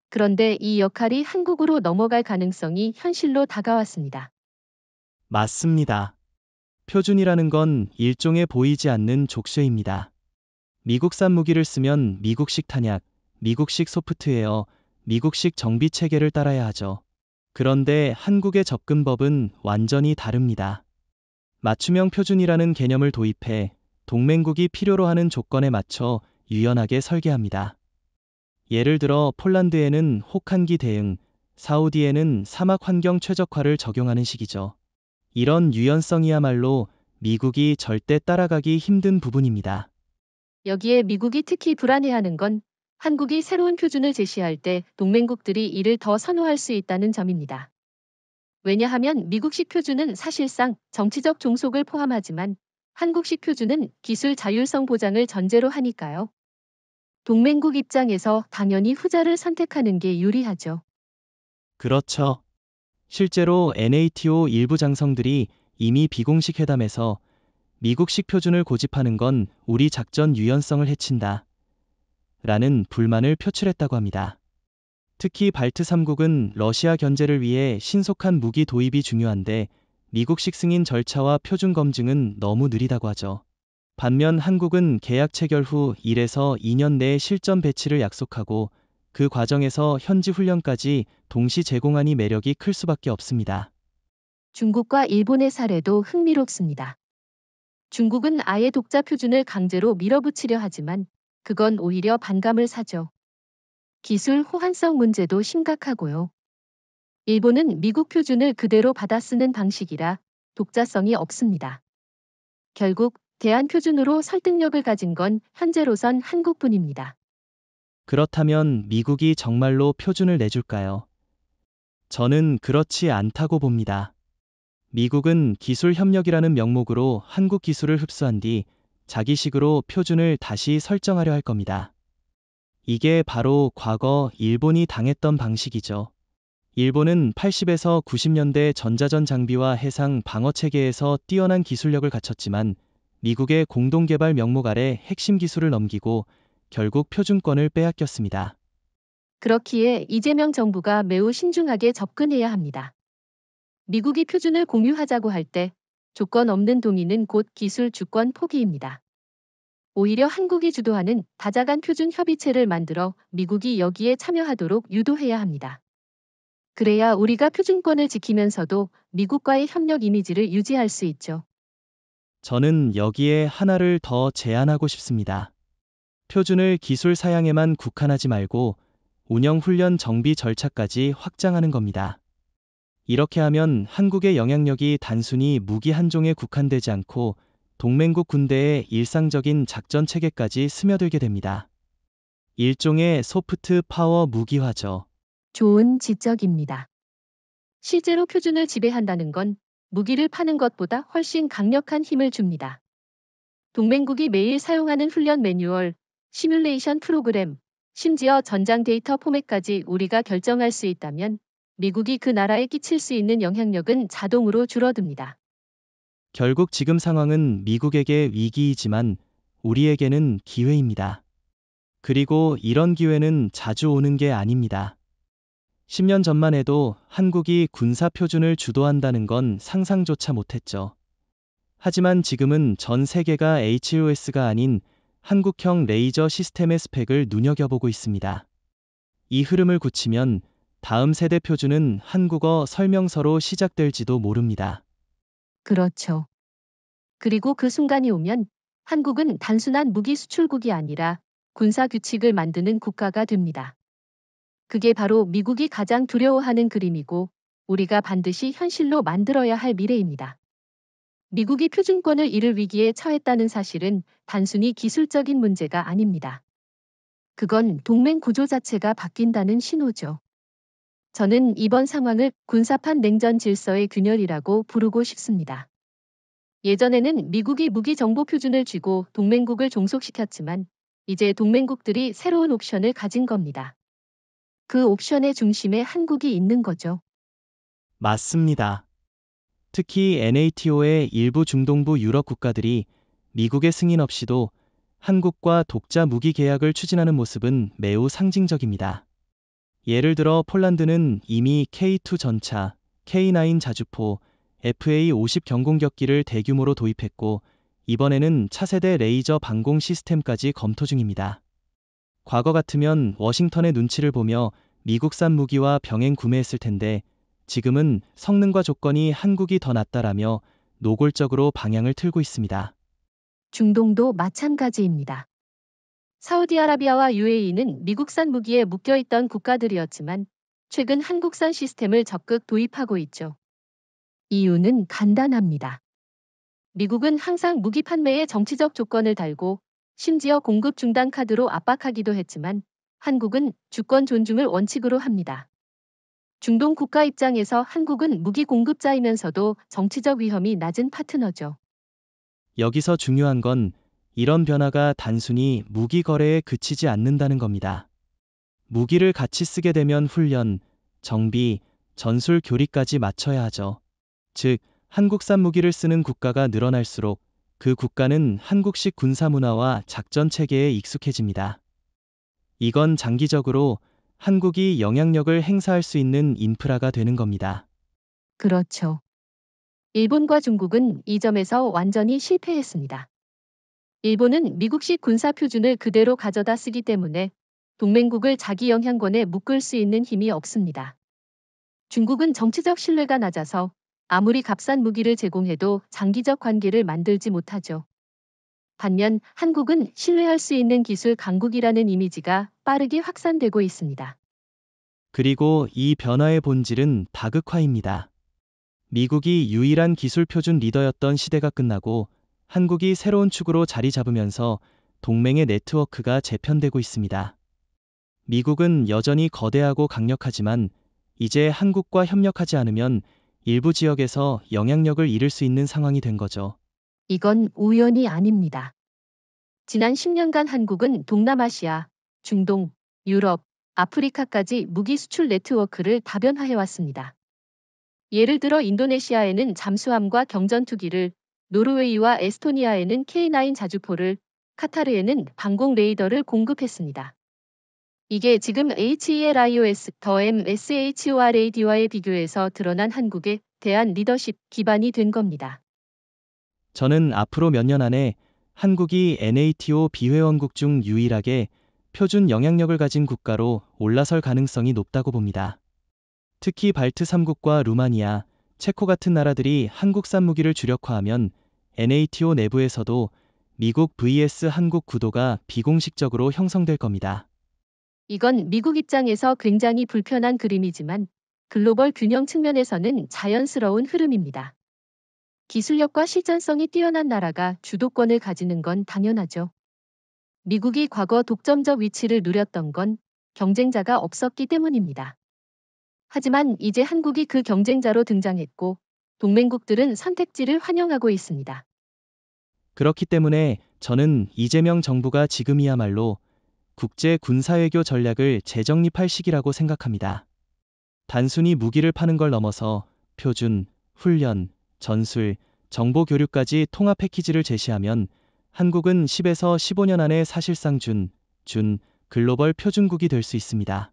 그런데 이 역할이 한국으로 넘어갈 가능성이 현실로 다가왔습니다. 맞습니다. 표준이라는 건 일종의 보이지 않는 족쇄입니다. 미국산 무기를 쓰면 미국식 탄약, 미국식 소프트웨어, 미국식 정비 체계를 따라야 하죠. 그런데 한국의 접근법은 완전히 다릅니다. 맞춤형 표준이라는 개념을 도입해 동맹국이 필요로 하는 조건에 맞춰 유연하게 설계합니다. 예를 들어 폴란드에는 혹한기 대응, 사우디에는 사막 환경 최적화를 적용하는 식이죠. 이런 유연성이야말로 미국이 절대 따라가기 힘든 부분입니다. 여기에 미국이 특히 불안해하는 건 한국이 새로운 표준을 제시할 때 동맹국들이 이를 더 선호할 수 있다는 점입니다. 왜냐하면 미국식 표준은 사실상 정치적 종속을 포함하지만 한국식 표준은 기술 자율성 보장을 전제로 하니까요. 동맹국 입장에서 당연히 후자를 선택하는 게 유리하죠. 그렇죠. 실제로 NATO 일부 장성들이 이미 비공식 회담에서 미국식 표준을 고집하는 건 우리 작전 유연성을 해친다 라는 불만을 표출했다고 합니다. 특히 발트 3국은 러시아 견제를 위해 신속한 무기 도입이 중요한데 미국식 승인 절차와 표준 검증은 너무 느리다고 하죠. 반면 한국은 계약 체결 후 1에서 2년 내에 실전 배치를 약속하고 그 과정에서 현지 훈련까지 동시 제공하니 매력이 클 수밖에 없습니다. 중국과 일본의 사례도 흥미롭습니다. 중국은 아예 독자 표준을 강제로 밀어붙이려 하지만 그건 오히려 반감을 사죠. 기술 호환성 문제도 심각하고요. 일본은 미국 표준을 그대로 받아 쓰는 방식이라 독자성이 없습니다. 결국 대한 표준으로 설득력을 가진 건 현재로선 한국뿐입니다. 그렇다면 미국이 정말로 표준을 내줄까요? 저는 그렇지 않다고 봅니다. 미국은 기술 협력이라는 명목으로 한국 기술을 흡수한 뒤 자기식으로 표준을 다시 설정하려 할 겁니다. 이게 바로 과거 일본이 당했던 방식이죠. 일본은 80에서 90년대 전자전 장비와 해상 방어 체계에서 뛰어난 기술력을 갖췄지만 미국의 공동개발 명목 아래 핵심 기술을 넘기고 결국 표준권을 빼앗겼습니다. 그렇기에 이재명 정부가 매우 신중하게 접근해야 합니다. 미국이 표준을 공유하자고 할 때 조건 없는 동의는 곧 기술 주권 포기입니다. 오히려 한국이 주도하는 다자간 표준 협의체를 만들어 미국이 여기에 참여하도록 유도해야 합니다. 그래야 우리가 표준권을 지키면서도 미국과의 협력 이미지를 유지할 수 있죠. 저는 여기에 하나를 더 제안하고 싶습니다. 표준을 기술 사양에만 국한하지 말고 운영 훈련 정비 절차까지 확장하는 겁니다. 이렇게 하면 한국의 영향력이 단순히 무기 한 종에 국한되지 않고 동맹국 군대의 일상적인 작전 체계까지 스며들게 됩니다. 일종의 소프트 파워 무기화죠. 좋은 지적입니다. 실제로 표준을 지배한다는 건 무기를 파는 것보다 훨씬 강력한 힘을 줍니다. 동맹국이 매일 사용하는 훈련 매뉴얼, 시뮬레이션 프로그램, 심지어 전장 데이터 포맷까지 우리가 결정할 수 있다면 미국이 그 나라에 끼칠 수 있는 영향력은 자동으로 줄어듭니다. 결국 지금 상황은 미국에게 위기이지만 우리에게는 기회입니다. 그리고 이런 기회는 자주 오는 게 아닙니다. 10년 전만 해도 한국이 군사 표준을 주도한다는 건 상상조차 못했죠. 하지만 지금은 전 세계가 HOS가 아닌 한국형 레이저 시스템의 스펙을 눈여겨보고 있습니다. 이 흐름을 굳히면 다음 세대 표준은 한국어 설명서로 시작될지도 모릅니다. 그렇죠. 그리고 그 순간이 오면 한국은 단순한 무기 수출국이 아니라 군사 규칙을 만드는 국가가 됩니다. 그게 바로 미국이 가장 두려워하는 그림이고 우리가 반드시 현실로 만들어야 할 미래입니다. 미국이 표준권을 잃을 위기에 처했다는 사실은 단순히 기술적인 문제가 아닙니다. 그건 동맹 구조 자체가 바뀐다는 신호죠. 저는 이번 상황을 군사판 냉전 질서의 균열이라고 부르고 싶습니다. 예전에는 미국이 무기 정보 표준을 쥐고 동맹국을 종속시켰지만 이제 동맹국들이 새로운 옵션을 가진 겁니다. 그 옵션의 중심에 한국이 있는 거죠. 맞습니다. 특히 NATO의 일부 중동부 유럽 국가들이 미국의 승인 없이도 한국과 독자 무기 계약을 추진하는 모습은 매우 상징적입니다. 예를 들어 폴란드는 이미 K2 전차, K9 자주포, FA50 경공격기를 대규모로 도입했고 이번에는 차세대 레이저 방공 시스템까지 검토 중입니다. 과거 같으면 워싱턴의 눈치를 보며 미국산 무기와 병행 구매했을 텐데 지금은 성능과 조건이 한국이 더 낫다라며 노골적으로 방향을 틀고 있습니다. 중동도 마찬가지입니다. 사우디아라비아와 UAE는 미국산 무기에 묶여있던 국가들이었지만 최근 한국산 시스템을 적극 도입하고 있죠. 이유는 간단합니다. 미국은 항상 무기 판매에 정치적 조건을 달고 심지어 공급 중단 카드로 압박하기도 했지만 한국은 주권 존중을 원칙으로 합니다. 중동 국가 입장에서 한국은 무기 공급자이면서도 정치적 위험이 낮은 파트너죠. 여기서 중요한 건 이런 변화가 단순히 무기 거래에 그치지 않는다는 겁니다. 무기를 같이 쓰게 되면 훈련, 정비, 전술 교리까지 맞춰야 하죠. 즉, 한국산 무기를 쓰는 국가가 늘어날수록 그 국가는 한국식 군사 문화와 작전 체계에 익숙해집니다. 이건 장기적으로 한국이 영향력을 행사할 수 있는 인프라가 되는 겁니다. 그렇죠. 일본과 중국은 이 점에서 완전히 실패했습니다. 일본은 미국식 군사 표준을 그대로 가져다 쓰기 때문에 동맹국을 자기 영향권에 묶을 수 있는 힘이 없습니다. 중국은 정치적 신뢰가 낮아서 아무리 값싼 무기를 제공해도 장기적 관계를 만들지 못하죠. 반면 한국은 신뢰할 수 있는 기술 강국이라는 이미지가 빠르게 확산되고 있습니다. 그리고 이 변화의 본질은 다극화입니다. 미국이 유일한 기술 표준 리더였던 시대가 끝나고 한국이 새로운 축으로 자리 잡으면서 동맹의 네트워크가 재편되고 있습니다. 미국은 여전히 거대하고 강력하지만 이제 한국과 협력하지 않으면 일부 지역에서 영향력을 잃을 수 있는 상황이 된 거죠. 이건 우연이 아닙니다. 지난 10년간 한국은 동남아시아, 중동, 유럽, 아프리카까지 무기 수출 네트워크를 다변화해왔습니다. 예를 들어 인도네시아에는 잠수함과 경전투기를, 노르웨이와 에스토니아에는 K9 자주포를, 카타르에는 방공 레이더를 공급했습니다. 이게 지금 HELIOS 더 MSHORAD와의 비교해서 드러난 한국에 대한 리더십 기반이 된 겁니다. 저는 앞으로 몇 년 안에 한국이 NATO 비회원국 중 유일하게 표준 영향력을 가진 국가로 올라설 가능성이 높다고 봅니다. 특히 발트 3국과 루마니아, 체코 같은 나라들이 한국산 무기를 주력화하면 NATO 내부에서도 미국 vs 한국 구도가 비공식적으로 형성될 겁니다. 이건 미국 입장에서 굉장히 불편한 그림이지만 글로벌 균형 측면에서는 자연스러운 흐름입니다. 기술력과 실전성이 뛰어난 나라가 주도권을 가지는 건 당연하죠. 미국이 과거 독점적 위치를 누렸던 건 경쟁자가 없었기 때문입니다. 하지만 이제 한국이 그 경쟁자로 등장했고 동맹국들은 선택지를 환영하고 있습니다. 그렇기 때문에 저는 이재명 정부가 지금이야말로 국제 군사외교 전략을 재정립할 시기라고 생각합니다. 단순히 무기를 파는 걸 넘어서 표준, 훈련, 전술, 정보 교류까지 통합 패키지를 제시하면 한국은 10에서 15년 안에 사실상 글로벌 표준국이 될 수 있습니다.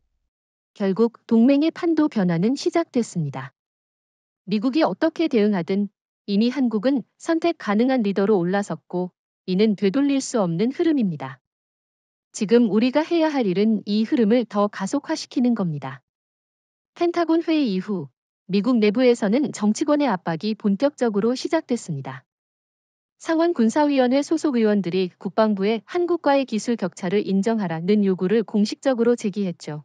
결국 동맹의 판도 변화는 시작됐습니다. 미국이 어떻게 대응하든 이미 한국은 선택 가능한 리더로 올라섰고 이는 되돌릴 수 없는 흐름입니다. 지금 우리가 해야 할 일은 이 흐름을 더 가속화시키는 겁니다. 펜타곤 회의 이후 미국 내부에서는 정치권의 압박이 본격적으로 시작됐습니다. 상원군사위원회 소속 의원들이 국방부에 한국과의 기술 격차를 인정하라는 요구를 공식적으로 제기했죠.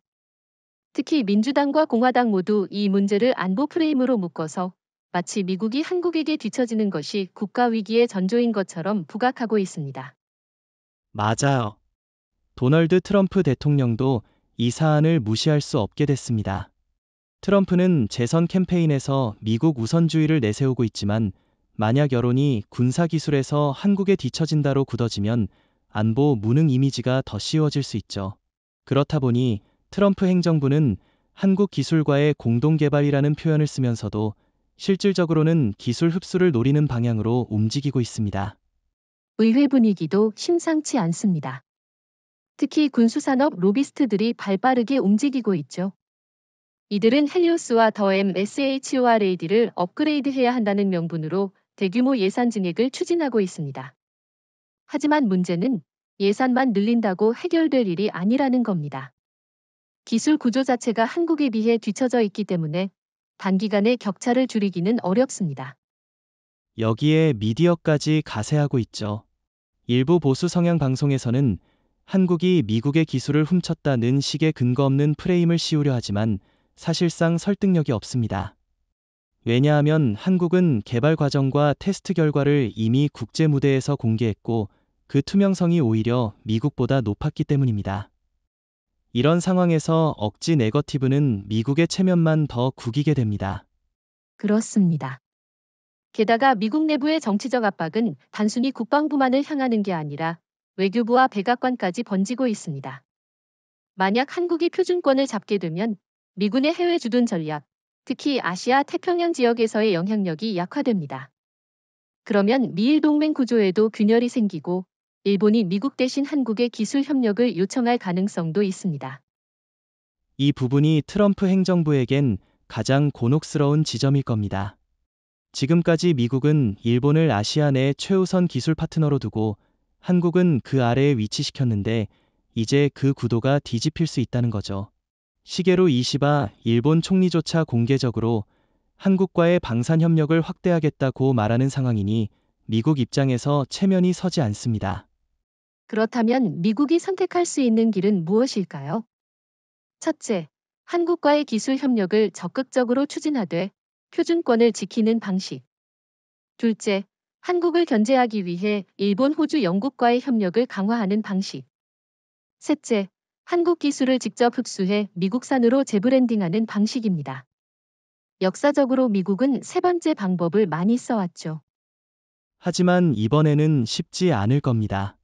특히 민주당과 공화당 모두 이 문제를 안보 프레임으로 묶어서 마치 미국이 한국에게 뒤처지는 것이 국가 위기의 전조인 것처럼 부각하고 있습니다. 맞아요. 도널드 트럼프 대통령도 이 사안을 무시할 수 없게 됐습니다. 트럼프는 재선 캠페인에서 미국 우선주의를 내세우고 있지만 만약 여론이 군사기술에서 한국에 뒤처진다로 굳어지면 안보 무능 이미지가 더 씌워질 수 있죠. 그렇다 보니 트럼프 행정부는 한국 기술과의 공동개발이라는 표현을 쓰면서도 실질적으로는 기술 흡수를 노리는 방향으로 움직이고 있습니다. 의회 분위기도 심상치 않습니다. 특히 군수산업 로비스트들이 발빠르게 움직이고 있죠. 이들은 헬리오스와 더 MSHORAD를 업그레이드해야 한다는 명분으로 대규모 예산 증액을 추진하고 있습니다. 하지만 문제는 예산만 늘린다고 해결될 일이 아니라는 겁니다. 기술 구조 자체가 한국에 비해 뒤처져 있기 때문에 단기간에 격차를 줄이기는 어렵습니다. 여기에 미디어까지 가세하고 있죠. 일부 보수 성향 방송에서는 한국이 미국의 기술을 훔쳤다는 식의 근거 없는 프레임을 씌우려 하지만 사실상 설득력이 없습니다. 왜냐하면 한국은 개발 과정과 테스트 결과를 이미 국제 무대에서 공개했고 그 투명성이 오히려 미국보다 높았기 때문입니다. 이런 상황에서 억지 네거티브는 미국의 체면만 더 구기게 됩니다. 그렇습니다. 게다가 미국 내부의 정치적 압박은 단순히 국방부만을 향하는 게 아니라 외교부와 백악관까지 번지고 있습니다. 만약 한국이 표준권을 잡게 되면 미군의 해외 주둔 전략, 특히 아시아 태평양 지역에서의 영향력이 약화됩니다. 그러면 미일 동맹 구조에도 균열이 생기고 일본이 미국 대신 한국의 기술 협력을 요청할 가능성도 있습니다. 이 부분이 트럼프 행정부에겐 가장 곤혹스러운 지점일 겁니다. 지금까지 미국은 일본을 아시아 내 최우선 기술 파트너로 두고 한국은 그 아래에 위치시켰는데 이제 그 구도가 뒤집힐 수 있다는 거죠. 시게루 이시바 일본 총리조차 공개적으로 한국과의 방산 협력을 확대하겠다고 말하는 상황이니 미국 입장에서 체면이 서지 않습니다. 그렇다면 미국이 선택할 수 있는 길은 무엇일까요? 첫째, 한국과의 기술 협력을 적극적으로 추진하되 표준권을 지키는 방식. 둘째, 한국을 견제하기 위해 일본, 호주, 영국과의 협력을 강화하는 방식. 셋째, 한국 기술을 직접 흡수해 미국산으로 재브랜딩하는 방식입니다. 역사적으로 미국은 세 번째 방법을 많이 써왔죠. 하지만 이번에는 쉽지 않을 겁니다.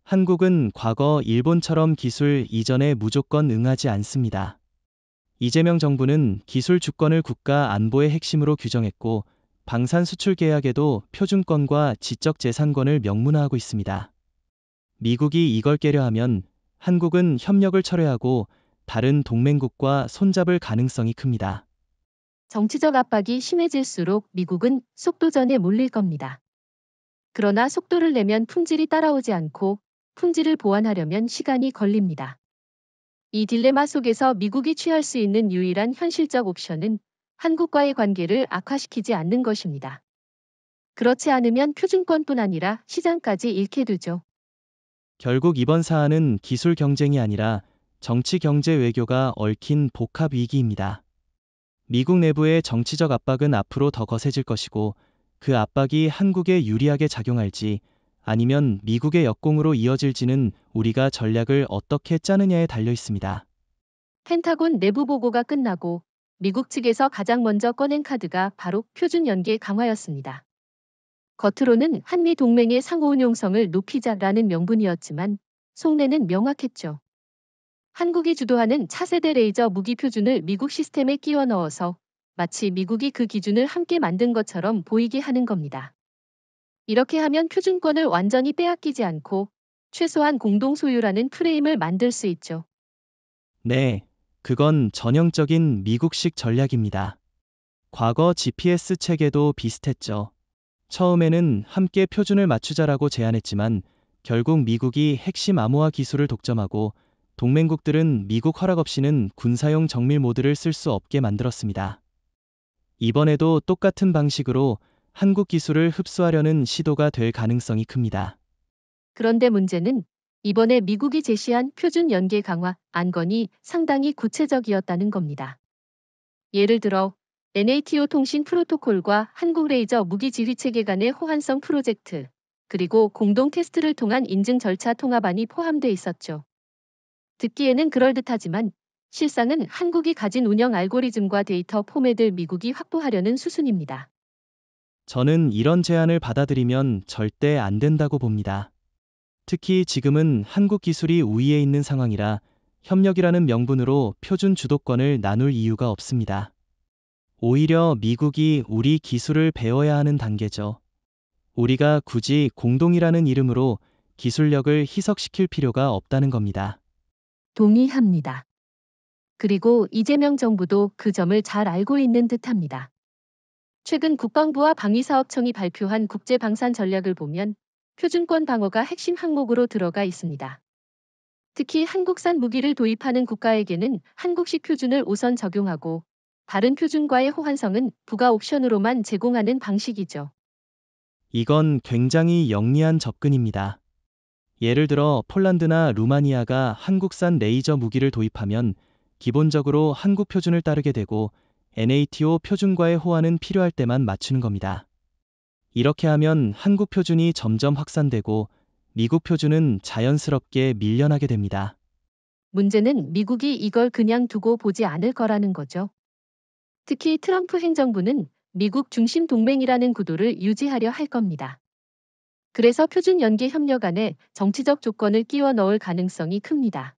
한국은 과거 일본처럼 기술 이전에 무조건 응하지 않습니다. 이재명 정부는 기술 주권을 국가 안보의 핵심으로 규정했고 방산 수출 계약에도 표준권과 지적재산권을 명문화하고 있습니다. 미국이 이걸 깨려 하면 한국은 협력을 철회하고 다른 동맹국과 손잡을 가능성이 큽니다. 정치적 압박이 심해질수록 미국은 속도전에 몰릴 겁니다. 그러나 속도를 내면 품질이 따라오지 않고 품질을 보완하려면 시간이 걸립니다. 이 딜레마 속에서 미국이 취할 수 있는 유일한 현실적 옵션은 한국과의 관계를 악화시키지 않는 것입니다. 그렇지 않으면 표준권뿐 아니라 시장까지 잃게 되죠. 결국 이번 사안은 기술 경쟁이 아니라 정치 경제 외교가 얽힌 복합 위기입니다. 미국 내부의 정치적 압박은 앞으로 더 거세질 것이고 그 압박이 한국에 유리하게 작용할지 아니면 미국의 역공으로 이어질지는 우리가 전략을 어떻게 짜느냐에 달려 있습니다. 펜타곤 내부 보고가 끝나고 미국 측에서 가장 먼저 꺼낸 카드가 바로 표준 연계 강화였습니다. 겉으로는 한미 동맹의 상호운용성을 높이자라는 명분이었지만 속내는 명확했죠. 한국이 주도하는 차세대 레이저 무기 표준을 미국 시스템에 끼워 넣어서 마치 미국이 그 기준을 함께 만든 것처럼 보이게 하는 겁니다. 이렇게 하면 표준권을 완전히 빼앗기지 않고 최소한 공동 소유라는 프레임을 만들 수 있죠. 네, 그건 전형적인 미국식 전략입니다. 과거 GPS 체계도 비슷했죠. 처음에는 함께 표준을 맞추자라고 제안했지만 결국 미국이 핵심 암호화 기술을 독점하고 동맹국들은 미국 허락 없이는 군사용 정밀 모드를 쓸 수 없게 만들었습니다. 이번에도 똑같은 방식으로 한국 기술을 흡수하려는 시도가 될 가능성이 큽니다. 그런데 문제는 이번에 미국이 제시한 표준 연계 강화 안건이 상당히 구체적이었다는 겁니다. 예를 들어 NATO 통신 프로토콜과 한국 레이저 무기 지휘 체계 간의 호환성 프로젝트, 그리고 공동 테스트를 통한 인증 절차 통합안이 포함돼 있었죠. 듣기에는 그럴듯하지만 실상은 한국이 가진 운영 알고리즘과 데이터 포맷을 미국이 확보하려는 수순입니다. 저는 이런 제안을 받아들이면 절대 안 된다고 봅니다. 특히 지금은 한국 기술이 우위에 있는 상황이라 협력이라는 명분으로 표준 주도권을 나눌 이유가 없습니다. 오히려 미국이 우리 기술을 배워야 하는 단계죠. 우리가 굳이 공동이라는 이름으로 기술력을 희석시킬 필요가 없다는 겁니다. 동의합니다. 그리고 이재명 정부도 그 점을 잘 알고 있는 듯합니다. 최근 국방부와 방위사업청이 발표한 국제방산 전략을 보면 표준권 방어가 핵심 항목으로 들어가 있습니다. 특히 한국산 무기를 도입하는 국가에게는 한국식 표준을 우선 적용하고 다른 표준과의 호환성은 부가 옵션으로만 제공하는 방식이죠. 이건 굉장히 영리한 접근입니다. 예를 들어 폴란드나 루마니아가 한국산 레이저 무기를 도입하면 기본적으로 한국 표준을 따르게 되고 NATO 표준과의 호환은 필요할 때만 맞추는 겁니다. 이렇게 하면 한국 표준이 점점 확산되고 미국 표준은 자연스럽게 밀려나게 됩니다. 문제는 미국이 이걸 그냥 두고 보지 않을 거라는 거죠. 특히 트럼프 행정부는 미국 중심 동맹이라는 구도를 유지하려 할 겁니다. 그래서 표준 연계 협력 안에 정치적 조건을 끼워 넣을 가능성이 큽니다.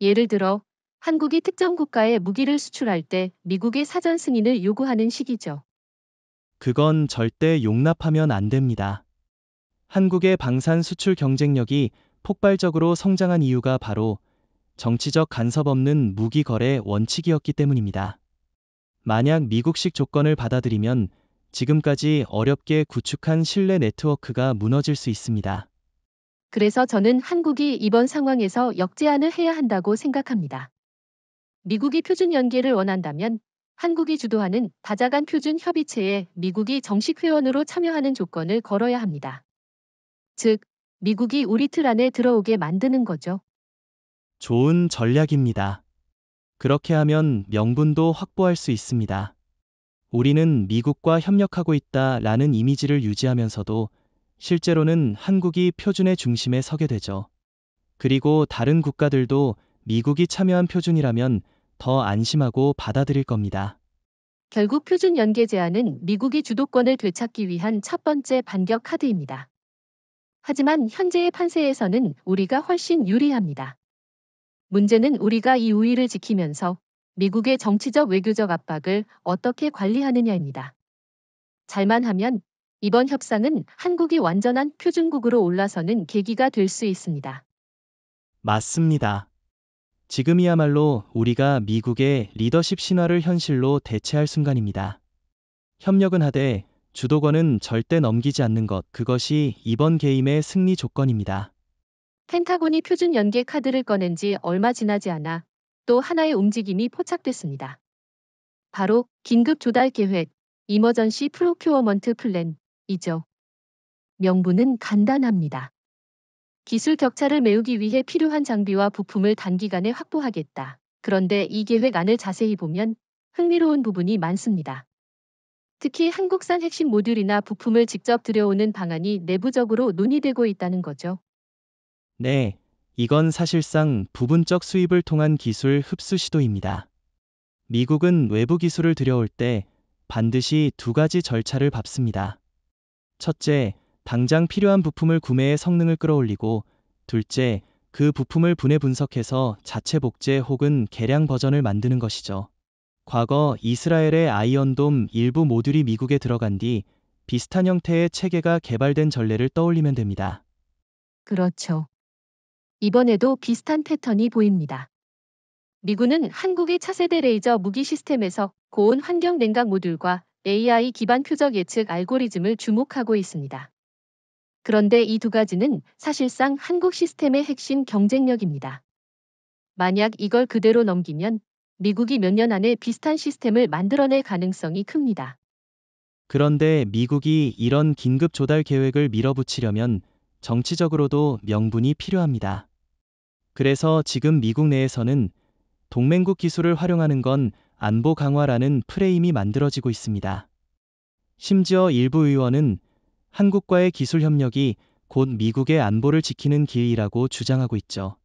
예를 들어 한국이 특정 국가에 무기를 수출할 때 미국의 사전 승인을 요구하는 식이죠. 그건 절대 용납하면 안 됩니다. 한국의 방산 수출 경쟁력이 폭발적으로 성장한 이유가 바로 정치적 간섭 없는 무기 거래 원칙이었기 때문입니다. 만약 미국식 조건을 받아들이면 지금까지 어렵게 구축한 신뢰 네트워크가 무너질 수 있습니다. 그래서 저는 한국이 이번 상황에서 역제안을 해야 한다고 생각합니다. 미국이 표준 연계를 원한다면 한국이 주도하는 다자간 표준 협의체에 미국이 정식 회원으로 참여하는 조건을 걸어야 합니다. 즉, 미국이 우리 틀 안에 들어오게 만드는 거죠. 좋은 전략입니다. 그렇게 하면 명분도 확보할 수 있습니다. 우리는 미국과 협력하고 있다라는 이미지를 유지하면서도 실제로는 한국이 표준의 중심에 서게 되죠. 그리고 다른 국가들도 미국이 참여한 표준이라면 더 안심하고 받아들일 겁니다. 결국 표준 연계 제한은 미국이 주도권을 되찾기 위한 첫 번째 반격 카드입니다. 하지만 현재의 판세에서는 우리가 훨씬 유리합니다. 문제는 우리가 이 우위를 지키면서 미국의 정치적 외교적 압박을 어떻게 관리하느냐입니다. 잘만 하면 이번 협상은 한국이 완전한 표준국으로 올라서는 계기가 될 수 있습니다. 맞습니다. 지금이야말로 우리가 미국의 리더십 신화를 현실로 대체할 순간입니다. 협력은 하되 주도권은 절대 넘기지 않는 것, 그것이 이번 게임의 승리 조건입니다. 펜타곤이 표준 연계 카드를 꺼낸 지 얼마 지나지 않아 또 하나의 움직임이 포착됐습니다. 바로 긴급 조달 계획, 이머전시 프로큐어먼트 플랜이죠. 명분은 간단합니다. 기술 격차를 메우기 위해 필요한 장비와 부품을 단기간에 확보하겠다. 그런데 이 계획 안을 자세히 보면 흥미로운 부분이 많습니다. 특히 한국산 핵심 모듈이나 부품을 직접 들여오는 방안이 내부적으로 논의되고 있다는 거죠. 네, 이건 사실상 부분적 수입을 통한 기술 흡수 시도입니다. 미국은 외부 기술을 들여올 때 반드시 두 가지 절차를 밟습니다. 첫째, 당장 필요한 부품을 구매해 성능을 끌어올리고, 둘째, 그 부품을 분해 분석해서 자체 복제 혹은 개량 버전을 만드는 것이죠. 과거 이스라엘의 아이언돔 일부 모듈이 미국에 들어간 뒤 비슷한 형태의 체계가 개발된 전례를 떠올리면 됩니다. 그렇죠. 이번에도 비슷한 패턴이 보입니다. 미군은 한국의 차세대 레이저 무기 시스템에서 고온 환경 냉각 모듈과 AI 기반 표적 예측 알고리즘을 주목하고 있습니다. 그런데 이 두 가지는 사실상 한국 시스템의 핵심 경쟁력입니다. 만약 이걸 그대로 넘기면 미국이 몇 년 안에 비슷한 시스템을 만들어낼 가능성이 큽니다. 그런데 미국이 이런 긴급 조달 계획을 밀어붙이려면 정치적으로도 명분이 필요합니다. 그래서 지금 미국 내에서는 동맹국 기술을 활용하는 건 안보 강화라는 프레임이 만들어지고 있습니다. 심지어 일부 의원은 한국과의 기술 협력이 곧 미국의 안보를 지키는 길이라고 주장하고 있죠.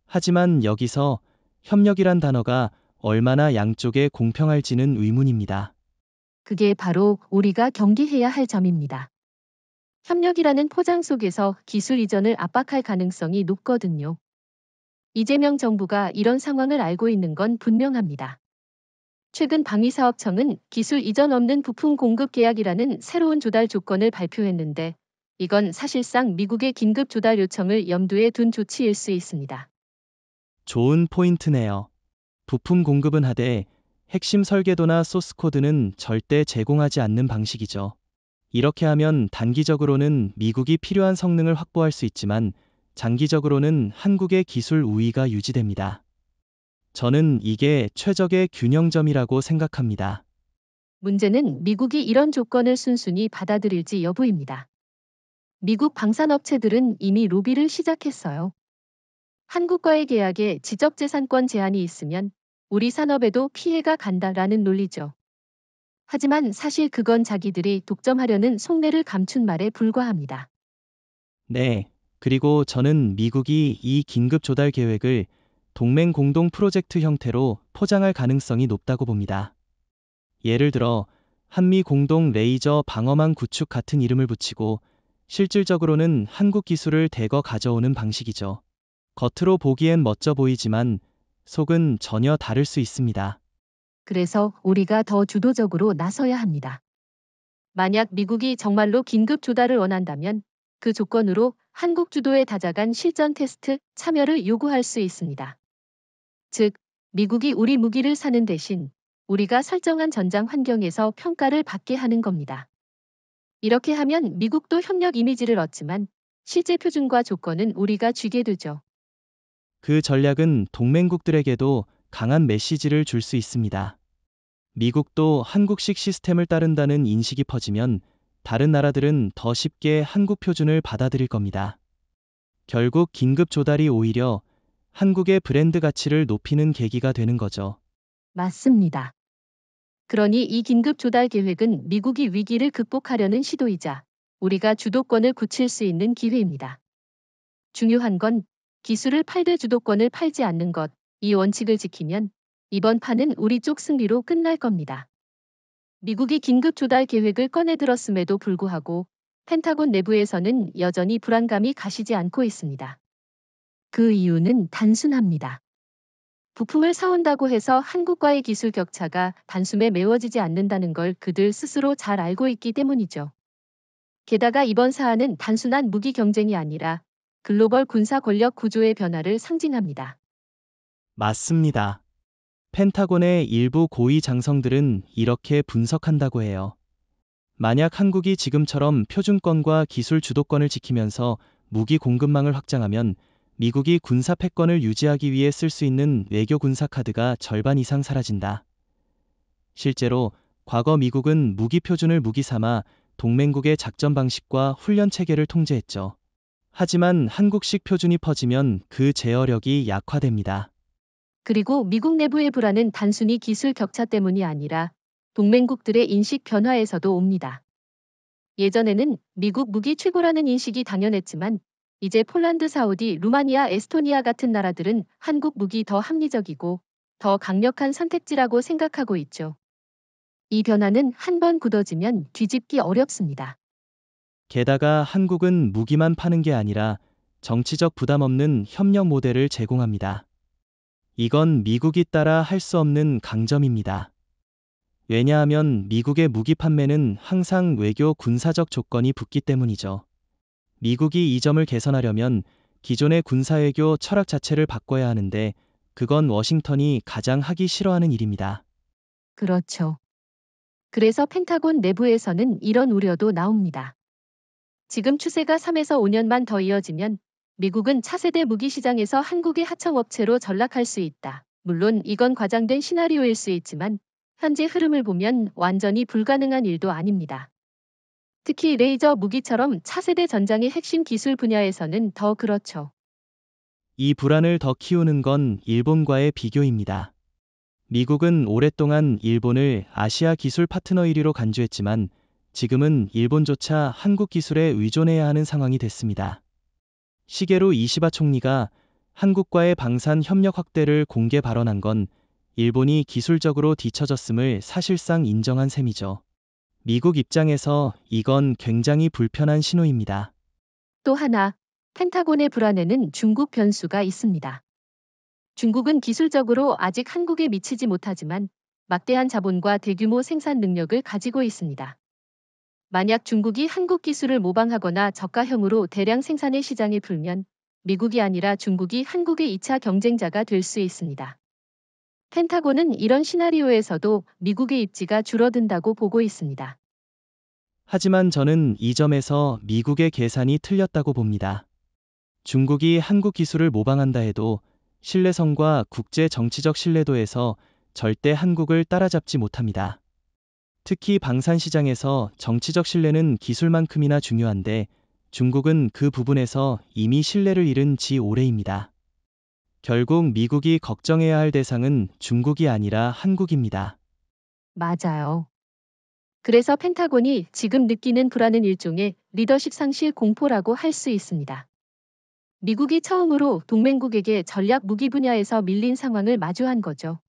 하지만 여기서 협력이란 단어가 얼마나 양쪽에 공평할지는 의문입니다. 그게 바로 우리가 경계해야 할 점입니다. 협력이라는 포장 속에서 기술 이전을 압박할 가능성이 높거든요. 이재명 정부가 이런 상황을 알고 있는 건 분명합니다. 최근 방위사업청은 기술 이전 없는 부품 공급 계약이라는 새로운 조달 조건을 발표했는데 이건 사실상 미국의 긴급 조달 요청을 염두에 둔 조치일 수 있습니다. 좋은 포인트네요. 부품 공급은 하되 핵심 설계도나 소스 코드는 절대 제공하지 않는 방식이죠. 이렇게 하면 단기적으로는 미국이 필요한 성능을 확보할 수 있지만 장기적으로는 한국의 기술 우위가 유지됩니다. 저는 이게 최적의 균형점이라고 생각합니다. 문제는 미국이 이런 조건을 순순히 받아들일지 여부입니다. 미국 방산업체들은 이미 로비를 시작했어요. 한국과의 계약에 지적재산권 제한이 있으면 우리 산업에도 피해가 간다라는 논리죠. 하지만 사실 그건 자기들이 독점하려는 속내를 감춘 말에 불과합니다. 네. 그리고 저는 미국이 이 긴급 조달 계획을 동맹 공동 프로젝트 형태로 포장할 가능성이 높다고 봅니다. 예를 들어 한미 공동 레이저 방어망 구축 같은 이름을 붙이고 실질적으로는 한국 기술을 대거 가져오는 방식이죠. 겉으로 보기엔 멋져 보이지만 속은 전혀 다를 수 있습니다. 그래서 우리가 더 주도적으로 나서야 합니다. 만약 미국이 정말로 긴급 조달을 원한다면 그 조건으로 한국 주도에 다자간 실전 테스트 참여를 요구할 수 있습니다. 즉, 미국이 우리 무기를 사는 대신 우리가 설정한 전장 환경에서 평가를 받게 하는 겁니다. 이렇게 하면 미국도 협력 이미지를 얻지만 실제 표준과 조건은 우리가 쥐게 되죠. 그 전략은 동맹국들에게도 강한 메시지를 줄 수 있습니다. 미국도 한국식 시스템을 따른다는 인식이 퍼지면 다른 나라들은 더 쉽게 한국 표준을 받아들일 겁니다. 결국 긴급 조달이 오히려 한국의 브랜드 가치를 높이는 계기가 되는 거죠. 맞습니다. 그러니 이 긴급 조달 계획은 미국이 위기를 극복하려는 시도이자 우리가 주도권을 굳힐 수 있는 기회입니다. 중요한 건 기술을 팔되 주도권을 팔지 않는 것, 이 원칙을 지키면 이번 판은 우리 쪽 승리로 끝날 겁니다. 미국이 긴급 조달 계획을 꺼내들었음에도 불구하고 펜타곤 내부에서는 여전히 불안감이 가시지 않고 있습니다. 그 이유는 단순합니다. 부품을 사온다고 해서 한국과의 기술 격차가 단숨에 메워지지 않는다는 걸 그들 스스로 잘 알고 있기 때문이죠. 게다가 이번 사안은 단순한 무기 경쟁이 아니라 글로벌 군사 권력 구조의 변화를 상징합니다. 맞습니다. 펜타곤의 일부 고위 장성들은 이렇게 분석한다고 해요. 만약 한국이 지금처럼 표준권과 기술 주도권을 지키면서 무기 공급망을 확장하면 미국이 군사 패권을 유지하기 위해 쓸 수 있는 외교 군사 카드가 절반 이상 사라진다. 실제로 과거 미국은 무기 표준을 무기 삼아 동맹국의 작전 방식과 훈련 체계를 통제했죠. 하지만 한국식 표준이 퍼지면 그 제어력이 약화됩니다. 그리고 미국 내부의 불안은 단순히 기술 격차 때문이 아니라 동맹국들의 인식 변화에서도 옵니다. 예전에는 미국 무기 최고라는 인식이 당연했지만 이제 폴란드, 사우디, 루마니아, 에스토니아 같은 나라들은 한국 무기 더 합리적이고 더 강력한 선택지라고 생각하고 있죠. 이 변화는 한 번 굳어지면 뒤집기 어렵습니다. 게다가 한국은 무기만 파는 게 아니라 정치적 부담 없는 협력 모델을 제공합니다. 이건 미국이 따라 할 수 없는 강점입니다. 왜냐하면 미국의 무기 판매는 항상 외교 군사적 조건이 붙기 때문이죠. 미국이 이 점을 개선하려면 기존의 군사외교 철학 자체를 바꿔야 하는데 그건 워싱턴이 가장 하기 싫어하는 일입니다. 그렇죠. 그래서 펜타곤 내부에서는 이런 우려도 나옵니다. 지금 추세가 3에서 5년만 더 이어지면 미국은 차세대 무기 시장에서 한국의 하청업체로 전락할 수 있다. 물론 이건 과장된 시나리오일 수 있지만 현재 흐름을 보면 완전히 불가능한 일도 아닙니다. 특히 레이저 무기처럼 차세대 전장의 핵심 기술 분야에서는 더 그렇죠. 이 불안을 더 키우는 건 일본과의 비교입니다. 미국은 오랫동안 일본을 아시아 기술 파트너 1위로 간주했지만 지금은 일본조차 한국 기술에 의존해야 하는 상황이 됐습니다. 시게루 이시바 총리가 한국과의 방산 협력 확대를 공개 발언한 건 일본이 기술적으로 뒤처졌음을 사실상 인정한 셈이죠. 미국 입장에서 이건 굉장히 불편한 신호입니다. 또 하나, 펜타곤의 불안에는 중국 변수가 있습니다. 중국은 기술적으로 아직 한국에 미치지 못하지만 막대한 자본과 대규모 생산 능력을 가지고 있습니다. 만약 중국이 한국 기술을 모방하거나 저가형으로 대량 생산의 시장에 풀면 미국이 아니라 중국이 한국의 2차 경쟁자가 될 수 있습니다. 펜타곤은 이런 시나리오에서도 미국의 입지가 줄어든다고 보고 있습니다. 하지만 저는 이 점에서 미국의 계산이 틀렸다고 봅니다. 중국이 한국 기술을 모방한다 해도 신뢰성과 국제 정치적 신뢰도에서 절대 한국을 따라잡지 못합니다. 특히 방산 시장에서 정치적 신뢰는 기술만큼이나 중요한데 중국은 그 부분에서 이미 신뢰를 잃은 지 오래입니다. 결국 미국이 걱정해야 할 대상은 중국이 아니라 한국입니다. 맞아요. 그래서 펜타곤이 지금 느끼는 불안은 일종의 리더십 상실 공포라고 할 수 있습니다. 미국이 처음으로 동맹국에게 전략 무기 분야에서 밀린 상황을 마주한 거죠.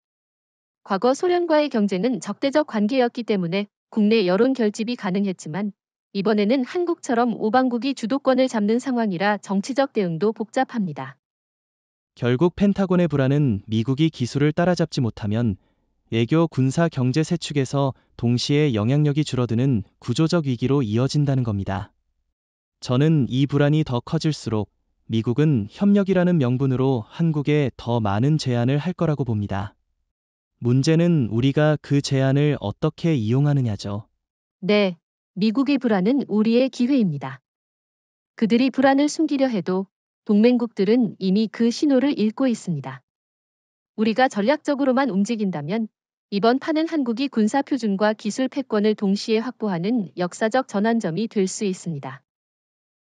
과거 소련과의 경쟁은 적대적 관계였기 때문에 국내 여론 결집이 가능했지만 이번에는 한국처럼 오방국이 주도권을 잡는 상황이라 정치적 대응도 복잡합니다. 결국 펜타곤의 불안은 미국이 기술을 따라잡지 못하면 외교, 군사, 경제 세 축에서 동시에 영향력이 줄어드는 구조적 위기로 이어진다는 겁니다. 저는 이 불안이 더 커질수록 미국은 협력이라는 명분으로 한국에 더 많은 제안을 할 거라고 봅니다. 문제는 우리가 그 제안을 어떻게 이용하느냐죠. 네, 미국의 불안은 우리의 기회입니다. 그들이 불안을 숨기려 해도 동맹국들은 이미 그 신호를 읽고 있습니다. 우리가 전략적으로만 움직인다면 이번 판은 한국이 군사 표준과 기술 패권을 동시에 확보하는 역사적 전환점이 될 수 있습니다.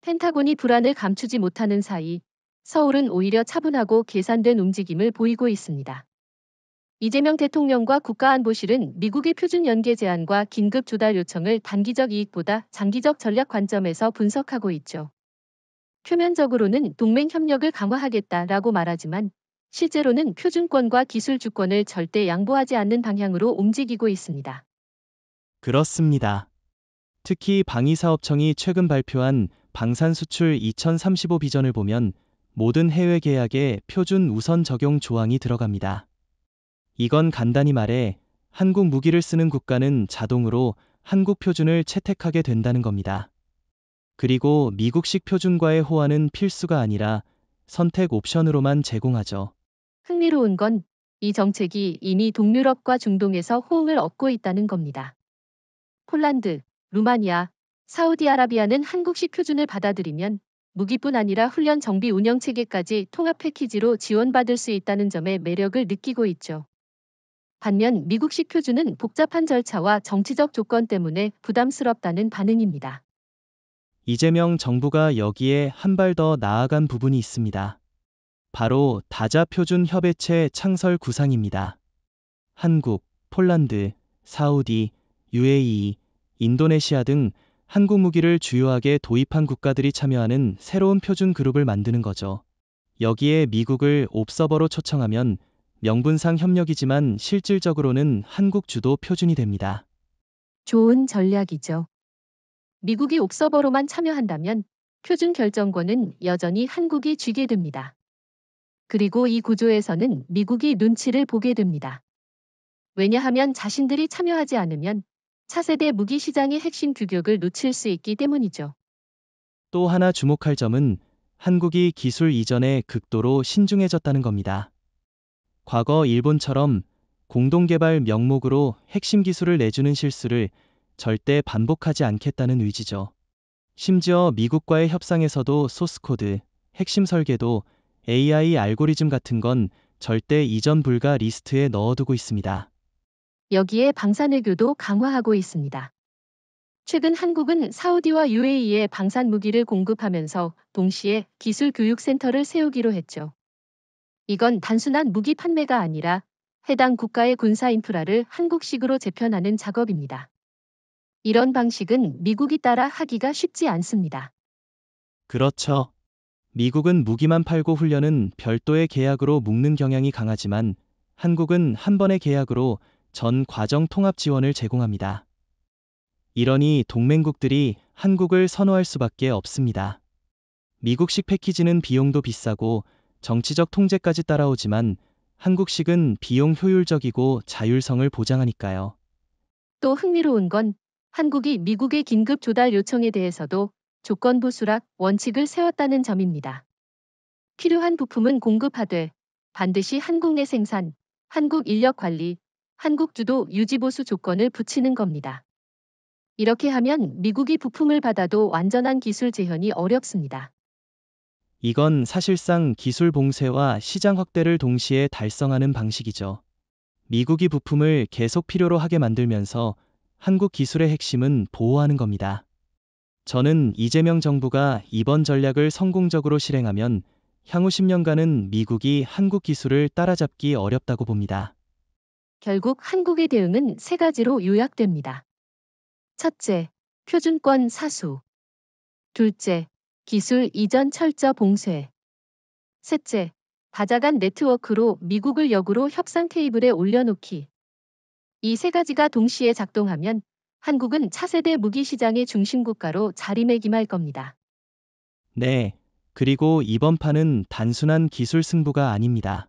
펜타곤이 불안을 감추지 못하는 사이 서울은 오히려 차분하고 계산된 움직임을 보이고 있습니다. 이재명 대통령과 국가안보실은 미국의 표준 연계 제한과 긴급 조달 요청을 단기적 이익보다 장기적 전략 관점에서 분석하고 있죠. 표면적으로는 동맹 협력을 강화하겠다라고 말하지만 실제로는 표준권과 기술 주권을 절대 양보하지 않는 방향으로 움직이고 있습니다. 그렇습니다. 특히 방위사업청이 최근 발표한 방산수출 2035 비전을 보면 모든 해외 계약에 표준 우선 적용 조항이 들어갑니다. 이건 간단히 말해 한국 무기를 쓰는 국가는 자동으로 한국 표준을 채택하게 된다는 겁니다. 그리고 미국식 표준과의 호환은 필수가 아니라 선택 옵션으로만 제공하죠. 흥미로운 건 이 정책이 이미 동유럽과 중동에서 호응을 얻고 있다는 겁니다. 폴란드, 루마니아, 사우디아라비아는 한국식 표준을 받아들이면 무기뿐 아니라 훈련 정비 운영 체계까지 통합 패키지로 지원받을 수 있다는 점에 매력을 느끼고 있죠. 반면 미국식 표준은 복잡한 절차와 정치적 조건 때문에 부담스럽다는 반응입니다. 이재명 정부가 여기에 한 발 더 나아간 부분이 있습니다. 바로 다자표준협의체 창설 구상입니다. 한국, 폴란드, 사우디, UAE, 인도네시아 등 한국 무기를 주요하게 도입한 국가들이 참여하는 새로운 표준 그룹을 만드는 거죠. 여기에 미국을 옵서버로 초청하면 명분상 협력이지만 실질적으로는 한국 주도 표준이 됩니다. 좋은 전략이죠. 미국이 옵서버로만 참여한다면 표준 결정권은 여전히 한국이 쥐게 됩니다. 그리고 이 구조에서는 미국이 눈치를 보게 됩니다. 왜냐하면 자신들이 참여하지 않으면 차세대 무기 시장의 핵심 규격을 놓칠 수 있기 때문이죠. 또 하나 주목할 점은 한국이 기술 이전에 극도로 신중해졌다는 겁니다. 과거 일본처럼 공동개발 명목으로 핵심 기술을 내주는 실수를 절대 반복하지 않겠다는 의지죠. 심지어 미국과의 협상에서도 소스코드, 핵심 설계도, AI 알고리즘 같은 건 절대 이전 불가 리스트에 넣어두고 있습니다. 여기에 방산외교도 강화하고 있습니다. 최근 한국은 사우디와 UAE에 방산 무기를 공급하면서 동시에 기술 교육 센터를 세우기로 했죠. 이건 단순한 무기 판매가 아니라 해당 국가의 군사 인프라를 한국식으로 재편하는 작업입니다. 이런 방식은 미국이 따라 하기가 쉽지 않습니다. 그렇죠. 미국은 무기만 팔고 훈련은 별도의 계약으로 묶는 경향이 강하지만 한국은 한 번의 계약으로 전 과정 통합 지원을 제공합니다. 이러니 동맹국들이 한국을 선호할 수밖에 없습니다. 미국식 패키지는 비용도 비싸고 정치적 통제까지 따라오지만 한국식은 비용 효율적이고 자율성을 보장하니까요. 또 흥미로운 건 한국이 미국의 긴급 조달 요청에 대해서도 조건부 수락 원칙을 세웠다는 점입니다. 필요한 부품은 공급하되 반드시 한국 내 생산, 한국 인력 관리, 한국 주도 유지 보수 조건을 붙이는 겁니다. 이렇게 하면 미국이 부품을 받아도 완전한 기술 재현이 어렵습니다. 이건 사실상 기술 봉쇄와 시장 확대를 동시에 달성하는 방식이죠. 미국이 부품을 계속 필요로 하게 만들면서 한국 기술의 핵심은 보호하는 겁니다. 저는 이재명 정부가 이번 전략을 성공적으로 실행하면 향후 10년간은 미국이 한국 기술을 따라잡기 어렵다고 봅니다. 결국 한국의 대응은 세 가지로 요약됩니다. 첫째, 표준권 사수. 둘째, 기술 이전 철저 봉쇄. 셋째, 다자간 네트워크로 미국을 역으로 협상 테이블에 올려놓기. 이 세 가지가 동시에 작동하면 한국은 차세대 무기 시장의 중심 국가로 자리매김할 겁니다. 네, 그리고 이번 판은 단순한 기술 승부가 아닙니다.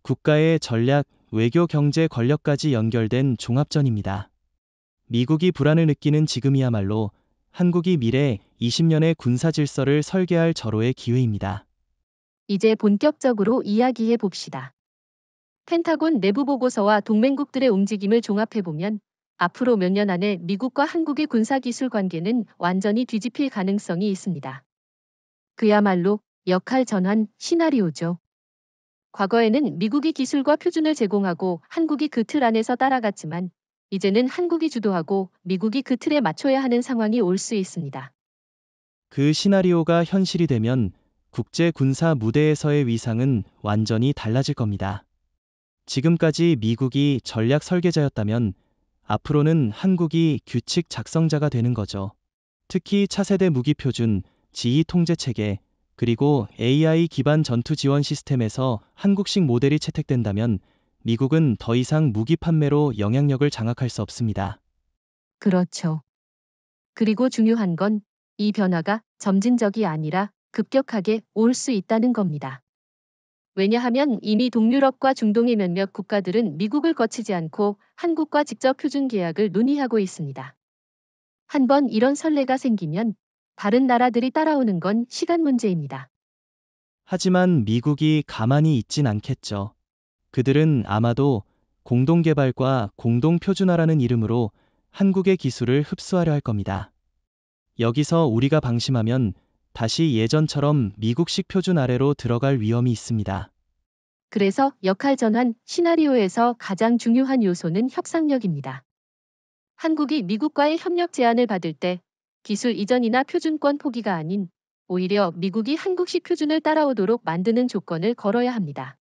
국가의 전략, 외교, 경제, 권력까지 연결된 종합전입니다. 미국이 불안을 느끼는 지금이야말로 한국이 미래 20년의 군사 질서를 설계할 절호의 기회입니다. 이제 본격적으로 이야기해 봅시다. 펜타곤 내부 보고서와 동맹국들의 움직임을 종합해보면 앞으로 몇 년 안에 미국과 한국의 군사기술 관계는 완전히 뒤집힐 가능성이 있습니다. 그야말로 역할 전환 시나리오죠. 과거에는 미국이 기술과 표준을 제공하고 한국이 그 틀 안에서 따라갔지만 이제는 한국이 주도하고 미국이 그 틀에 맞춰야 하는 상황이 올 수 있습니다. 그 시나리오가 현실이 되면 국제 군사 무대에서의 위상은 완전히 달라질 겁니다. 지금까지 미국이 전략 설계자였다면 앞으로는 한국이 규칙 작성자가 되는 거죠. 특히 차세대 무기 표준, 지휘 통제 체계, 그리고 AI 기반 전투 지원 시스템에서 한국식 모델이 채택된다면 미국은 더 이상 무기 판매로 영향력을 장악할 수 없습니다. 그렇죠. 그리고 중요한 건 이 변화가 점진적이 아니라 급격하게 올 수 있다는 겁니다. 왜냐하면 이미 동유럽과 중동의 몇몇 국가들은 미국을 거치지 않고 한국과 직접 표준 계약을 논의하고 있습니다. 한번 이런 선례가 생기면 다른 나라들이 따라오는 건 시간 문제입니다. 하지만 미국이 가만히 있진 않겠죠. 그들은 아마도 공동개발과 공동표준화라는 이름으로 한국의 기술을 흡수하려 할 겁니다. 여기서 우리가 방심하면 다시 예전처럼 미국식 표준 아래로 들어갈 위험이 있습니다. 그래서 역할 전환 시나리오에서 가장 중요한 요소는 협상력입니다. 한국이 미국과의 협력 제안을 받을 때 기술 이전이나 표준권 포기가 아닌 오히려 미국이 한국식 표준을 따라오도록 만드는 조건을 걸어야 합니다.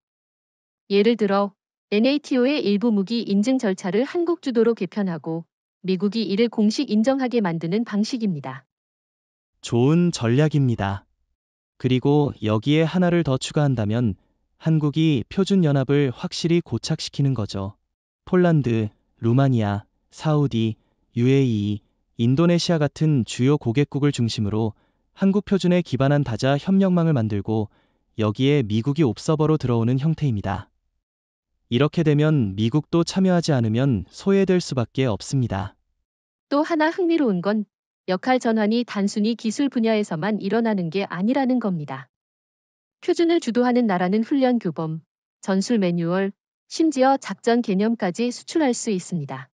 예를 들어 NATO의 일부 무기 인증 절차를 한국 주도로 개편하고 미국이 이를 공식 인정하게 만드는 방식입니다. 좋은 전략입니다. 그리고 여기에 하나를 더 추가한다면 한국이 표준연합을 확실히 고착시키는 거죠. 폴란드, 루마니아, 사우디, UAE, 인도네시아 같은 주요 고객국을 중심으로 한국 표준에 기반한 다자 협력망을 만들고 여기에 미국이 옵서버로 들어오는 형태입니다. 이렇게 되면 미국도 참여하지 않으면 소외될 수밖에 없습니다. 또 하나 흥미로운 건 역할 전환이 단순히 기술 분야에서만 일어나는 게 아니라는 겁니다. 표준을 주도하는 나라는 훈련 교범, 전술 매뉴얼, 심지어 작전 개념까지 수출할 수 있습니다.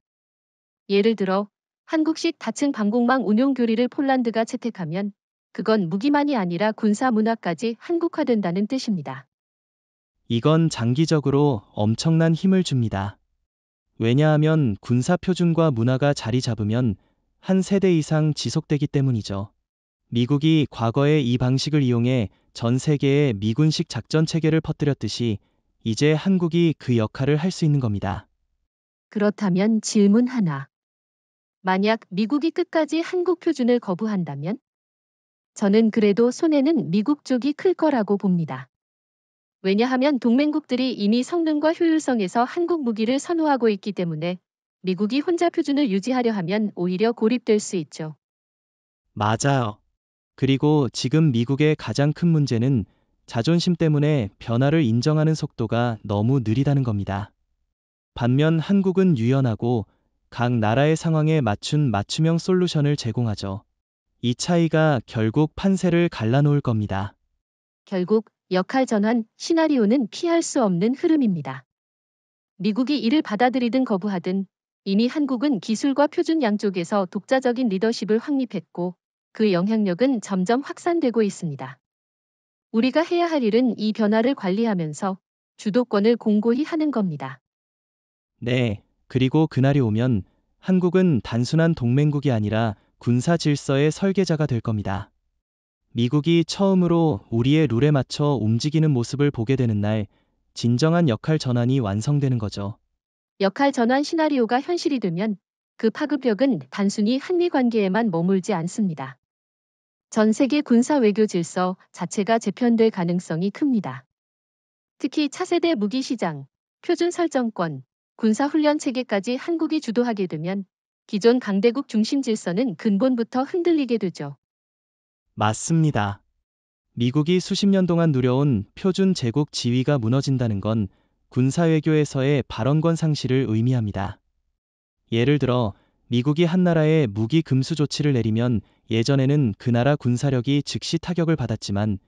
예를 들어 한국식 다층 방공망 운용 교리를 폴란드가 채택하면 그건 무기만이 아니라 군사 문화까지 한국화된다는 뜻입니다. 이건 장기적으로 엄청난 힘을 줍니다. 왜냐하면 군사 표준과 문화가 자리 잡으면 한 세대 이상 지속되기 때문이죠. 미국이 과거에 이 방식을 이용해 전 세계에 미군식 작전 체계를 퍼뜨렸듯이 이제 한국이 그 역할을 할 수 있는 겁니다. 그렇다면 질문 하나. 만약 미국이 끝까지 한국 표준을 거부한다면? 저는 그래도 손해는 미국 쪽이 클 거라고 봅니다. 왜냐하면 동맹국들이 이미 성능과 효율성에서 한국 무기를 선호하고 있기 때문에 미국이 혼자 표준을 유지하려 하면 오히려 고립될 수 있죠. 맞아요. 그리고 지금 미국의 가장 큰 문제는 자존심 때문에 변화를 인정하는 속도가 너무 느리다는 겁니다. 반면 한국은 유연하고 각 나라의 상황에 맞춘 맞춤형 솔루션을 제공하죠. 이 차이가 결국 판세를 갈라놓을 겁니다. 결국 역할 전환 시나리오는 피할 수 없는 흐름입니다. 미국이 이를 받아들이든 거부하든 이미 한국은 기술과 표준 양쪽에서 독자적인 리더십을 확립했고 그 영향력은 점점 확산되고 있습니다. 우리가 해야 할 일은 이 변화를 관리하면서 주도권을 공고히 하는 겁니다. 네, 그리고 그날이 오면 한국은 단순한 동맹국이 아니라 군사 질서의 설계자가 될 겁니다. 미국이 처음으로 우리의 룰에 맞춰 움직이는 모습을 보게 되는 날, 진정한 역할 전환이 완성되는 거죠. 역할 전환 시나리오가 현실이 되면 그 파급력은 단순히 한미 관계에만 머물지 않습니다. 전 세계 군사 외교 질서 자체가 재편될 가능성이 큽니다. 특히 차세대 무기 시장, 표준 설정권, 군사훈련 체계까지 한국이 주도하게 되면 기존 강대국 중심 질서는 근본부터 흔들리게 되죠. 맞습니다. 미국이 수십 년 동안 누려온 표준 제국 지위가 무너진다는 건 군사 외교에서의 발언권 상실을 의미합니다. 예를 들어 미국이 한 나라에 무기 금수 조치를 내리면 예전에는 그 나라 군사력이 즉시 타격을 받았지만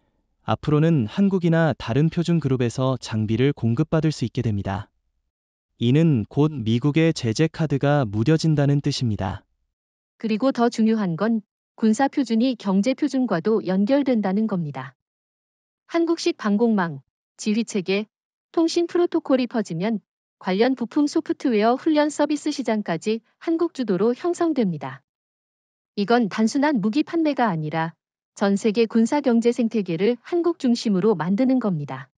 앞으로는 한국이나 다른 표준 그룹에서 장비를 공급받을 수 있게 됩니다. 이는 곧 미국의 제재 카드가 무뎌진다는 뜻입니다. 그리고 더 중요한 건 군사 표준이 경제 표준과도 연결된다는 겁니다. 한국식 방공망, 지휘체계, 통신 프로토콜이 퍼지면 관련 부품 소프트웨어 훈련 서비스 시장까지 한국 주도로 형성됩니다. 이건 단순한 무기 판매가 아니라 전 세계 군사 경제 생태계를 한국 중심으로 만드는 겁니다.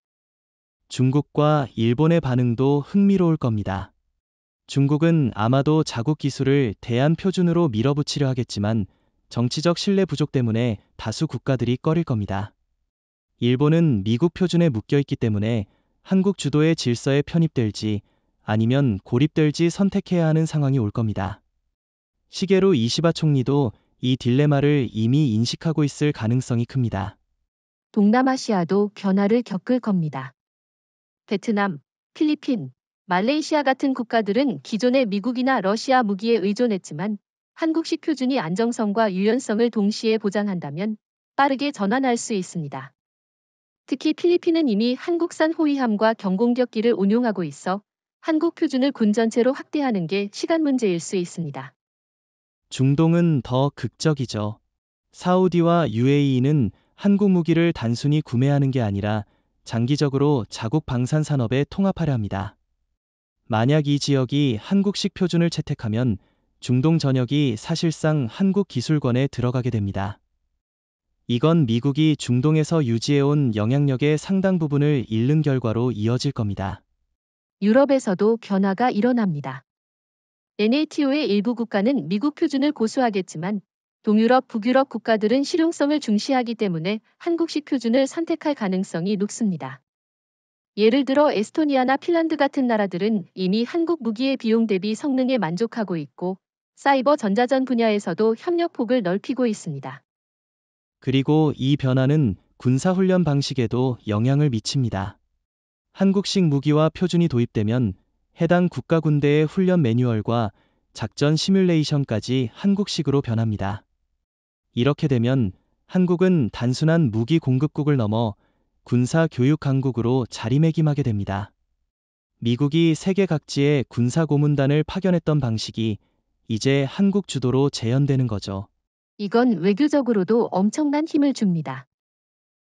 중국과 일본의 반응도 흥미로울 겁니다. 중국은 아마도 자국 기술을 대안 표준으로 밀어붙이려 하겠지만 정치적 신뢰 부족 때문에 다수 국가들이 꺼릴 겁니다. 일본은 미국 표준에 묶여있기 때문에 한국 주도의 질서에 편입될지 아니면 고립될지 선택해야 하는 상황이 올 겁니다. 시게루 이시바 총리도 이 딜레마를 이미 인식하고 있을 가능성이 큽니다. 동남아시아도 변화를 겪을 겁니다. 베트남, 필리핀, 말레이시아 같은 국가들은 기존의 미국이나 러시아 무기에 의존했지만 한국식 표준이 안정성과 유연성을 동시에 보장한다면 빠르게 전환할 수 있습니다. 특히 필리핀은 이미 한국산 호위함과 경공격기를 운용하고 있어 한국 표준을 군 전체로 확대하는 게 시간 문제일 수 있습니다. 중동은 더 극적이죠. 사우디와 UAE는 한국 무기를 단순히 구매하는 게 아니라 장기적으로 자국 방산 산업에 통합하려 합니다. 만약 이 지역이 한국식 표준을 채택하면 중동 전역이 사실상 한국 기술권에 들어가게 됩니다. 이건 미국이 중동에서 유지해온 영향력의 상당 부분을 잃는 결과로 이어질 겁니다. 유럽에서도 변화가 일어납니다. NATO의 일부 국가는 미국 표준을 고수하겠지만 동유럽, 북유럽 국가들은 실용성을 중시하기 때문에 한국식 표준을 선택할 가능성이 높습니다. 예를 들어 에스토니아나 핀란드 같은 나라들은 이미 한국 무기의 비용 대비 성능에 만족하고 있고 사이버 전자전 분야에서도 협력 폭을 넓히고 있습니다. 그리고 이 변화는 군사훈련 방식에도 영향을 미칩니다. 한국식 무기와 표준이 도입되면 해당 국가 군대의 훈련 매뉴얼과 작전 시뮬레이션까지 한국식으로 변합니다. 이렇게 되면 한국은 단순한 무기 공급국을 넘어 군사 교육 강국으로 자리매김하게 됩니다. 미국이 세계 각지에 군사 고문단을 파견했던 방식이 이제 한국 주도로 재현되는 거죠. 이건 외교적으로도 엄청난 힘을 줍니다.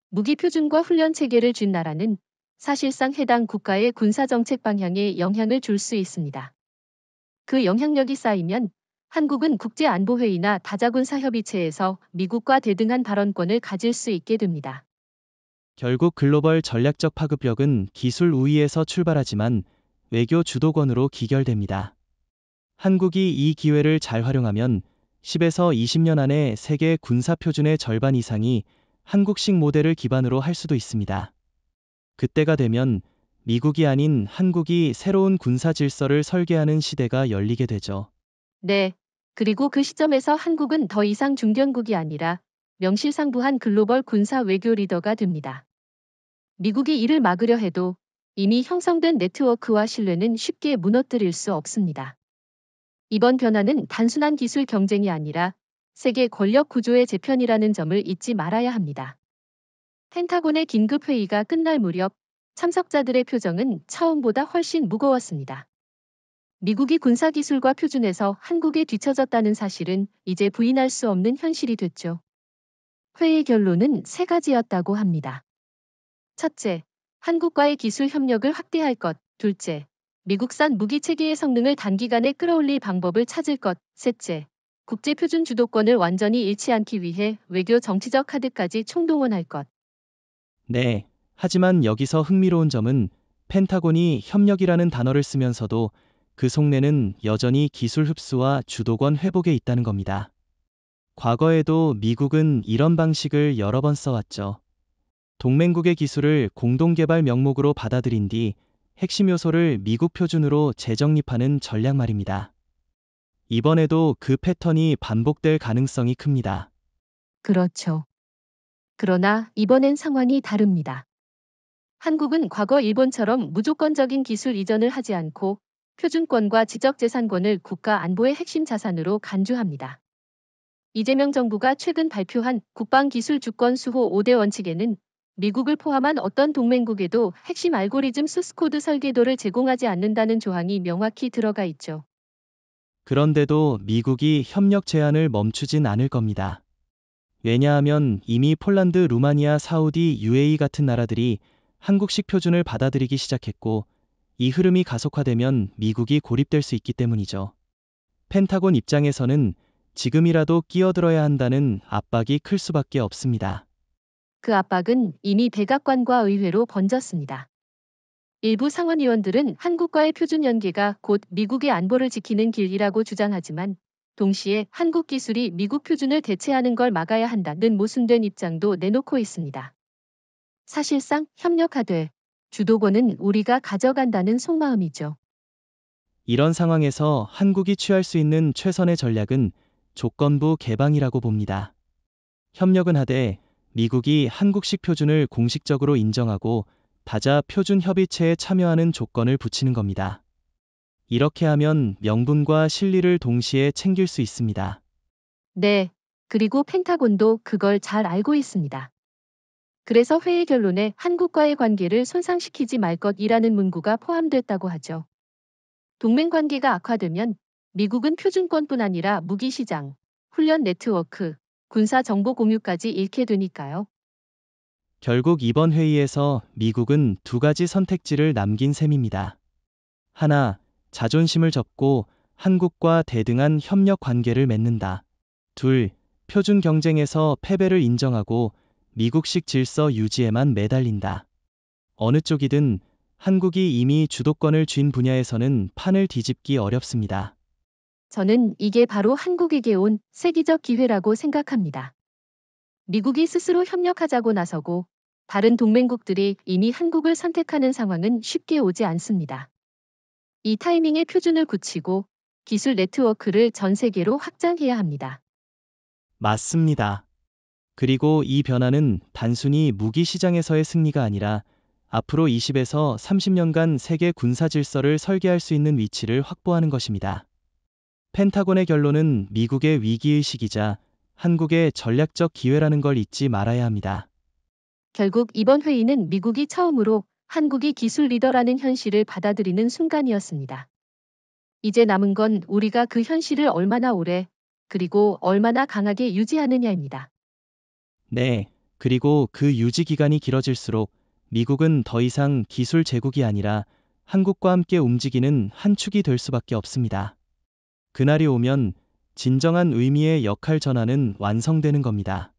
무기 표준과 훈련 체계를 준 나라는 사실상 해당 국가의 군사정책 방향에 영향을 줄 수 있습니다. 그 영향력이 쌓이면 한국은 국제안보회의나 다자군사협의체에서 미국과 대등한 발언권을 가질 수 있게 됩니다. 결국 글로벌 전략적 파급력은 기술 우위에서 출발하지만 외교 주도권으로 기결됩니다. 한국이 이 기회를 잘 활용하면 10에서 20년 안에 세계 군사 표준의 절반 이상이 한국식 모델을 기반으로 할 수도 있습니다. 그때가 되면 미국이 아닌 한국이 새로운 군사 질서를 설계하는 시대가 열리게 되죠. 네. 그리고 그 시점에서 한국은 더 이상 중견국이 아니라 명실상부한 글로벌 군사 외교 리더가 됩니다. 미국이 이를 막으려 해도 이미 형성된 네트워크와 신뢰는 쉽게 무너뜨릴 수 없습니다. 이번 변화는 단순한 기술 경쟁이 아니라 세계 권력 구조의 재편이라는 점을 잊지 말아야 합니다. 펜타곤의 긴급 회의가 끝날 무렵 참석자들의 표정은 처음보다 훨씬 무거웠습니다. 미국이 군사기술과 표준에서 한국에 뒤처졌다는 사실은 이제 부인할 수 없는 현실이 됐죠. 회의 결론은 세 가지였다고 합니다. 첫째, 한국과의 기술 협력을 확대할 것. 둘째, 미국산 무기 체계의 성능을 단기간에 끌어올릴 방법을 찾을 것. 셋째, 국제표준 주도권을 완전히 잃지 않기 위해 외교 정치적 카드까지 총동원할 것. 네. 하지만 여기서 흥미로운 점은 펜타곤이 협력이라는 단어를 쓰면서도 그 속내는 여전히 기술 흡수와 주도권 회복에 있다는 겁니다. 과거에도 미국은 이런 방식을 여러 번 써왔죠. 동맹국의 기술을 공동개발 명목으로 받아들인 뒤 핵심 요소를 미국 표준으로 재정립하는 전략 말입니다. 이번에도 그 패턴이 반복될 가능성이 큽니다. 그렇죠. 그러나 이번엔 상황이 다릅니다. 한국은 과거 일본처럼 무조건적인 기술 이전을 하지 않고 표준권과 지적재산권을 국가 안보의 핵심 자산으로 간주합니다. 이재명 정부가 최근 발표한 국방기술 주권 수호 5대 원칙에는 미국을 포함한 어떤 동맹국에도 핵심 알고리즘 소스코드 설계도를 제공하지 않는다는 조항이 명확히 들어가 있죠. 그런데도 미국이 협력 제한을 멈추진 않을 겁니다. 왜냐하면 이미 폴란드, 루마니아, 사우디, UAE 같은 나라들이 한국식 표준을 받아들이기 시작했고 이 흐름이 가속화되면 미국이 고립될 수 있기 때문이죠. 펜타곤 입장에서는 지금이라도 끼어들어야 한다는 압박이 클 수밖에 없습니다. 그 압박은 이미 백악관과 의회로 번졌습니다. 일부 상원의원들은 한국과의 표준 연계가 곧 미국의 안보를 지키는 길이라고 주장하지만 동시에 한국 기술이 미국 표준을 대체하는 걸 막아야 한다는 모순된 입장도 내놓고 있습니다. 사실상 협력하되 주도권은 우리가 가져간다는 속마음이죠. 이런 상황에서 한국이 취할 수 있는 최선의 전략은 조건부 개방이라고 봅니다. 협력은 하되 미국이 한국식 표준을 공식적으로 인정하고 다자 표준 협의체에 참여하는 조건을 붙이는 겁니다. 이렇게 하면 명분과 실리를 동시에 챙길 수 있습니다. 네, 그리고 펜타곤도 그걸 잘 알고 있습니다. 그래서 회의 결론에 한국과의 관계를 손상시키지 말 것이라는 문구가 포함됐다고 하죠. 동맹 관계가 악화되면 미국은 표준권뿐 아니라 무기 시장, 훈련 네트워크, 군사 정보 공유까지 잃게 되니까요. 결국 이번 회의에서 미국은 두 가지 선택지를 남긴 셈입니다. 하나, 자존심을 접고 한국과 대등한 협력 관계를 맺는다. 둘, 표준 경쟁에서 패배를 인정하고 미국식 질서 유지에만 매달린다. 어느 쪽이든 한국이 이미 주도권을 쥔 분야에서는 판을 뒤집기 어렵습니다. 저는 이게 바로 한국에게 온 세기적 기회라고 생각합니다. 미국이 스스로 협력하자고 나서고 다른 동맹국들이 이미 한국을 선택하는 상황은 쉽게 오지 않습니다. 이 타이밍에 표준을 굳히고 기술 네트워크를 전 세계로 확장해야 합니다. 맞습니다. 그리고 이 변화는 단순히 무기 시장에서의 승리가 아니라 앞으로 20에서 30년간 세계 군사 질서를 설계할 수 있는 위치를 확보하는 것입니다. 펜타곤의 결론은 미국의 위기의식이자 한국의 전략적 기회라는 걸 잊지 말아야 합니다. 결국 이번 회의는 미국이 처음으로 한국이 기술 리더라는 현실을 받아들이는 순간이었습니다. 이제 남은 건 우리가 그 현실을 얼마나 오래 그리고 얼마나 강하게 유지하느냐입니다. 네, 그리고 그 유지 기간이 길어질수록 미국은 더 이상 기술 제국이 아니라 한국과 함께 움직이는 한 축이 될 수밖에 없습니다. 그날이 오면 진정한 의미의 역할 전환은 완성되는 겁니다.